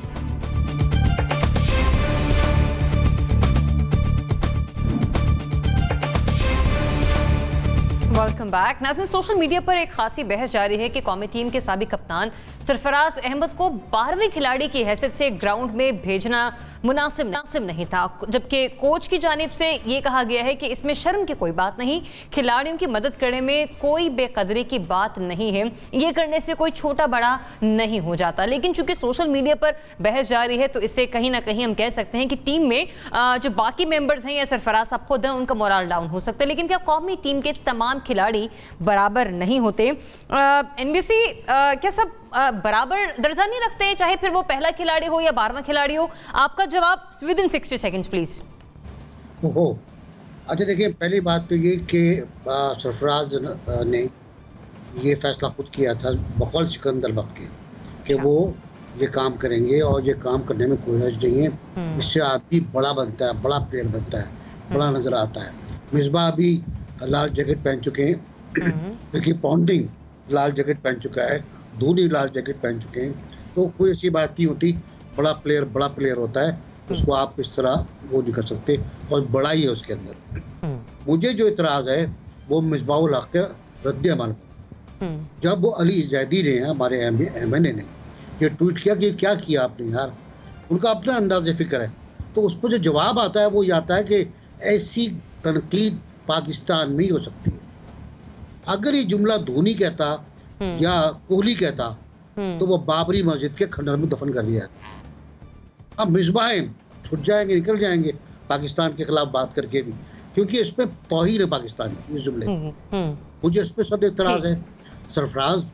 Welcome back. नाज़रीन, सोशल मीडिया पर एक खासी बहस जारी है कि कौमी टीम के साबिक कप्तान सरफराज अहमद को 12वें खिलाड़ी की हैसियत से ग्राउंड में भेजना मुनासिब नहीं था, जबकि कोच की जानिब से ये कहा गया है कि इसमें शर्म की कोई बात नहीं, खिलाड़ियों की मदद करने में कोई बेकदरी की बात नहीं है, ये करने से कोई छोटा बड़ा नहीं हो जाता। लेकिन चूंकि सोशल मीडिया पर बहस जारी है तो इससे कहीं ना कहीं हम कह सकते हैं कि टीम में जो बाकी मेंबर्स हैं या सरफराज साहब खुद हैं, उनका मोरल डाउन हो सकता है। लेकिन क्या कौमी टीम के तमाम खिलाड़ी बराबर नहीं होते? एनबीसी क्या सब बराबर दर्जा नहीं रखते, चाहे फिर वो पहला खिलाड़ी हो या 12वां खिलाड़ी हो? आपका जवाब विद इन 60 सेकंड्स प्लीज। अच्छा देखिए, पहली बात तो ये कि सरफराज ने ये फैसला खुद किया था बकौल सिकंदर वक्त के कि वो ये काम करेंगे और ये काम करने में कोई हर्ज नहीं है। इससे आदमी बड़ा बनता है, बड़ा प्लेयर बनता है, बड़ा नजर आता है। मिसबाह भी लाल जैकेट पहन चुके हैं, देखिए पॉन्टिंग लाल जैकेट पहन चुका है, धोनी लाल जैकेट पहन चुके हैं, तो कोई ऐसी बात नहीं होती। बड़ा प्लेयर होता है, उसको आप इस तरह वो नहीं कर सकते, और बड़ा ही है उसके अंदर। मुझे जो इतराज़ है वो मिसबाहुल हक के रद्द अमल पर, जब वो अली जैदी ने, हमारे MNA ने ये ट्वीट किया कि क्या किया आपने यार, उनका अपना अंदाज़ फिक्र है, तो उस पर जो जवाब आता है वो ये आता है कि ऐसी तनकीद पाकिस्तान में ही हो सकती है। अगर ये जुमला धोनी कहता या कोहली कहता तो वो बाबरी मस्जिद के खंडर में दफन कर दिया जाता। अब मिसबाह छुट जाएंगे, निकल जाएंगे पाकिस्तान के खिलाफ बात करके भी, क्योंकि इसमें तौहीन है पाकिस्तान की, इस जुमले मुझे इस पर सद इतराज है। सरफराज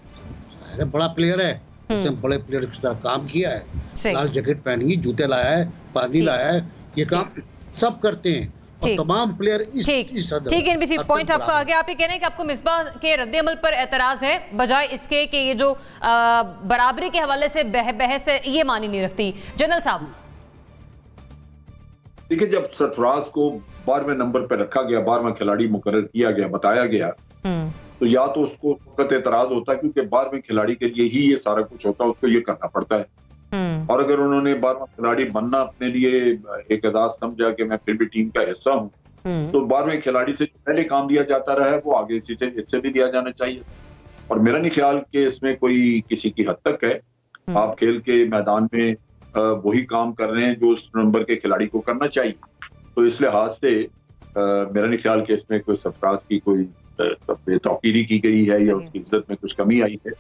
बड़ा प्लेयर है, उसने बड़े प्लेयर की तरह काम किया है, लाल जैकेट पहनी, जूते लाया है, पानी लाया है, ये काम सब करते हैं। तमाम प्लेयर इस ठीक है। एनबीसी पॉइंट आपका आगे, आप ये कह रहे हैं कि आपको मिसबाह के रद्द अमल पर एतराज है, बजाय इसके कि ये जो बराबरी के हवाले से बहस है ये मानी नहीं रखती। जनरल साहब देखिए, जब सरफराज को 12वें नंबर पर रखा गया, 12वां खिलाड़ी मुकर्रर किया गया, बताया गया, तो या तो उसको वक्त एतराज होता, क्योंकि 12वें खिलाड़ी के लिए ही ये सारा कुछ होता, उसको ये करना पड़ता है। और अगर उन्होंने 12वां खिलाड़ी बनना अपने लिए एक एजाज समझा कि मैं फिर भी टीम का हिस्सा हूं, तो 12वें खिलाड़ी से पहले काम दिया जाता रहा है वो आगे इससे भी दिया जाना चाहिए। और मेरा नहीं ख्याल कि इसमें कोई किसी की हद तक है। आप खेल के मैदान में वही काम कर रहे हैं जो उस नंबर के खिलाड़ी को करना चाहिए, तो इस लिहाज से मेरा नहीं ख्याल कि इसमें कोई सरफराज की कोई बेतौकीरी की गई है या उसकी इज्जत में कुछ कमी आई है।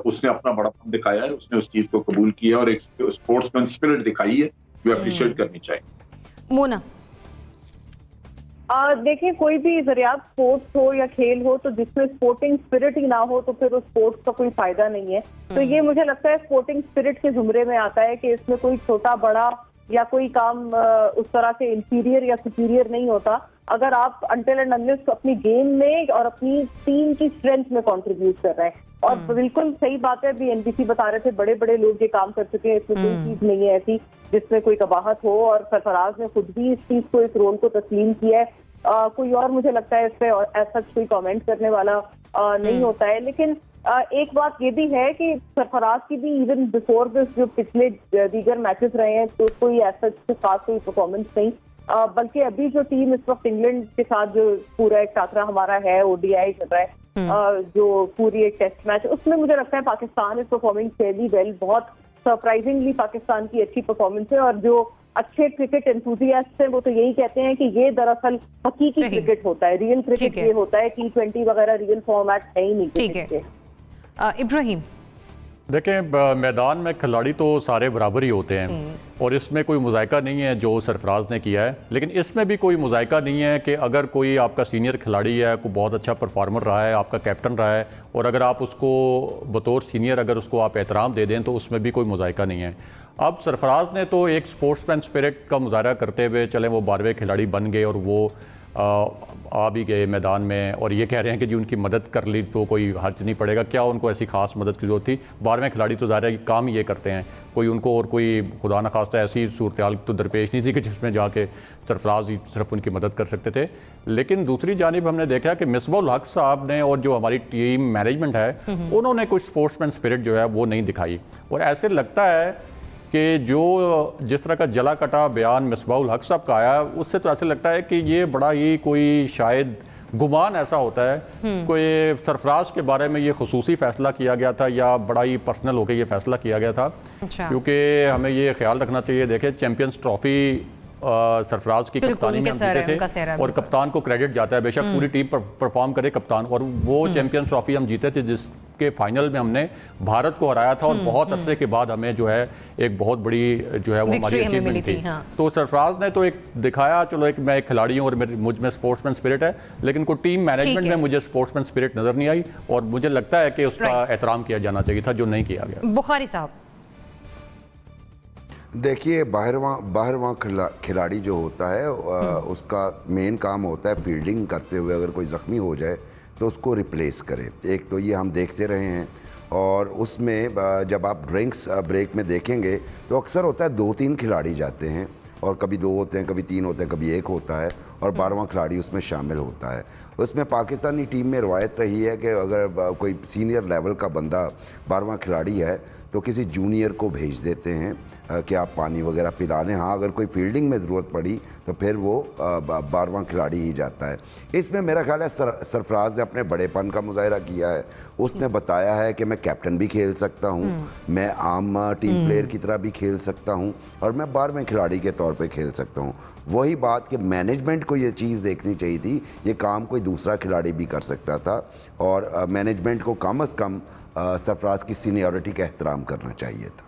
उसने अपना बड़ापन दिखाया है, उसने उस चीज को कबूल किया और एक स्पोर्ट्समैन स्पिरिट दिखाई है जो अप्रिशिएट करनी चाहिए। मोना देखिए, कोई भी जरिया स्पोर्ट्स हो या खेल हो, तो जिसमें स्पोर्टिंग स्पिरिट ही ना हो तो फिर उस स्पोर्ट्स का कोई फायदा नहीं है। तो ये मुझे लगता है स्पोर्टिंग स्पिरिट के जुमरे में आता है कि इसमें कोई छोटा बड़ा या कोई काम उस तरह से इंफीरियर या सुपीरियर नहीं होता। अगर आप अंटिल एंड अनलेस अपनी गेम में और अपनी टीम की स्ट्रेंथ में कंट्रीब्यूट कर रहे हैं, और बिल्कुल सही बात है, अभी एनबीसी बता रहे थे बड़े बड़े लोग ये काम कर चुके हैं, इसमें कोई चीज नहीं है ऐसी जिसमें कोई कबाहत हो, और सरफराज ने खुद भी इस चीज को, इस रोल को तस्लीम किया है। कोई और मुझे लगता है इस पे ऐसा कोई कमेंट करने वाला नहीं होता है। लेकिन एक बात ये भी है कि सरफराज की भी इवन बिफोर दिस जो पिछले दीगर मैचेस रहे हैं तो कोई ऐसा खास कोई परफॉर्मेंस नहीं, बल्कि अभी जो टीम इस वक्त इंग्लैंड के साथ जो पूरा एक टाकरा हमारा है, ओडीआई चल रहा है, जो पूरी एक टेस्ट मैच, उसमें मुझे लगता है Pakistan is performing fairly well. बहुत सरप्राइजिंगली पाकिस्तान की अच्छी परफॉर्मेंस है, और जो अच्छे क्रिकेट एंथुजियास्ट हैं वो तो यही कहते हैं कि ये दरअसल हकीकी क्रिकेट होता है, रियल क्रिकेट ये होता है। T20 वगैरह रियल फॉर्मेट है ही नहीं क्रिकेट के। इब्राहिम, देखें, मैदान में खिलाड़ी तो सारे बराबर ही होते हैं और इसमें कोई मुज़ायका नहीं है जो सरफराज ने किया है, लेकिन इसमें भी कोई मुज़ायका नहीं है कि अगर कोई आपका सीनियर खिलाड़ी है, कोई बहुत अच्छा परफॉर्मर रहा है, आपका कैप्टन रहा है, और अगर आप उसको बतौर सीनियर अगर उसको आप एहतराम दे दें तो उसमें भी कोई मुज़ायका नहीं है। अब सरफराज ने तो एक स्पोर्ट्समैन स्पिरिट का मुजाहरा करते हुए चले वो 12वें खिलाड़ी बन गए और वो आ भी गए मैदान में, और ये कह रहे हैं कि जी उनकी मदद कर ली तो कोई हर्ज नहीं पड़ेगा। क्या उनको ऐसी खास मदद की जरूरत थी? 12वें खिलाड़ी तो ज़ाहिर है काम ये करते हैं, कोई उनको और कोई खुदा न खास्ता ऐसी सूरत हाल तो दरपेश नहीं थी कि जिसमें जाके सरफराज ही सिर्फ उनकी मदद कर सकते थे। लेकिन दूसरी जानिब हमने देखा कि मिसबाहुल हक साहब ने और जो हमारी टीम मैनेजमेंट है उन्होंने कुछ स्पोर्ट्समैन स्पिरिट जो है वो नहीं दिखाई, और ऐसे लगता है कि जो जिस तरह का जला कटा बयान मिसबाहुल हक साहब का आया, उससे तो ऐसे लगता है कि ये बड़ा ही कोई शायद गुमान ऐसा होता है कोई सरफराज के बारे में ये खुसूसी फैसला किया गया था या बड़ा ही पर्सनल होकर ये फैसला किया गया था। अच्छा। क्योंकि हमें ये ख्याल रखना चाहिए, देखें चैंपियंस ट्रॉफी सरफराज की कप्तानी में हम जीते थे और कप्तान को क्रेडिट जाता है, बेशक पूरी टीम परफॉर्म करे कप्तान, और वो चैंपियंस ट्रॉफी हम जीते थे जिसके फाइनल में हमने भारत को हराया था और बहुत अरसे के बाद हमें जो है एक बहुत बड़ी जो है वो हमारी अचीवमेंट थी। तो सरफराज ने तो एक दिखाया, चलो एक मैं एक खिलाड़ी हूँ और मुझ में स्पोर्ट्समैन स्पिरिट है, लेकिन कोई टीम मैनेजमेंट में मुझे स्पोर्ट्समैन स्पिरिट नजर नहीं आई और मुझे लगता है कि उसका एहतराम किया जाना चाहिए था, जो नहीं किया गया। बुखारी साहब, देखिए, बाहरवां खिलाड़ी जो होता है उसका मेन काम होता है फील्डिंग करते हुए अगर कोई ज़ख्मी हो जाए तो उसको रिप्लेस करें। एक तो ये हम देखते रहे हैं, और उसमें जब आप ड्रिंक्स ब्रेक में देखेंगे तो अक्सर होता है 2-3 खिलाड़ी जाते हैं, और कभी 2 होते हैं, कभी 3 होते हैं, कभी 1 होता है, और 12वां खिलाड़ी उसमें शामिल होता है। उसमें पाकिस्तानी टीम में रवायत रही है कि अगर कोई सीनियर लेवल का बंदा 12वां खिलाड़ी है तो किसी जूनियर को भेज देते हैं कि आप पानी वगैरह पिला लें। हाँ, अगर कोई फील्डिंग में ज़रूरत पड़ी तो फिर वो 12वां खिलाड़ी ही जाता है। इसमें मेरा ख्याल है सरफराज ने अपने बड़ेपन का मुजाहरा किया है। उसने बताया है कि मैं कैप्टन भी खेल सकता हूँ, मैं आम टीम प्लेयर की तरह भी खेल सकता हूँ, और मैं 12वें खिलाड़ी के तौर पे खेल सकता हूँ। वही बात कि मैनेजमेंट को ये चीज़ देखनी चाहिए थी, ये काम कोई दूसरा खिलाड़ी भी कर सकता था, और मैनेजमेंट को कम अज़ कम सरफराज की सीनियरिटी का एहतराम करना चाहिए था।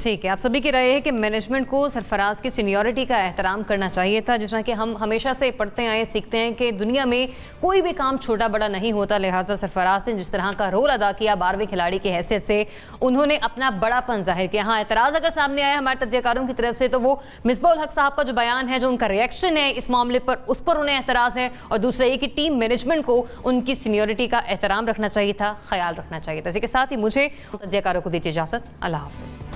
ठीक है, आप सभी की राय है कि मैनेजमेंट को सरफराज की सीनियरिटी का एहतराम करना चाहिए था। जिस तरह कि हम हमेशा से पढ़ते आए, सीखते हैं कि दुनिया में कोई भी काम छोटा बड़ा नहीं होता, लिहाजा सरफराज ने जिस तरह का रोल अदा किया 12वें खिलाड़ी की हैसियत से, उन्होंने अपना बड़ापन जाहिर किया। हाँ, एतराज़ अगर सामने आया हमारे तज्ज़ियाकारों की तरफ से तो वो मिसबाहुल हक साहब का जो बयान है, जो उनका रिएक्शन है इस मामले पर, उस पर उन्हें एतराज़ है, और दूसरा ये कि टीम मैनेजमेंट को उनकी सीनियरिटी का एहतराम रखना चाहिए था, ख्याल रखना चाहिए था। इसी के साथ ही मुझे तज्ज़ियाकारों को दीजिए इजाज़त। अल्लाह हाफ़िज़।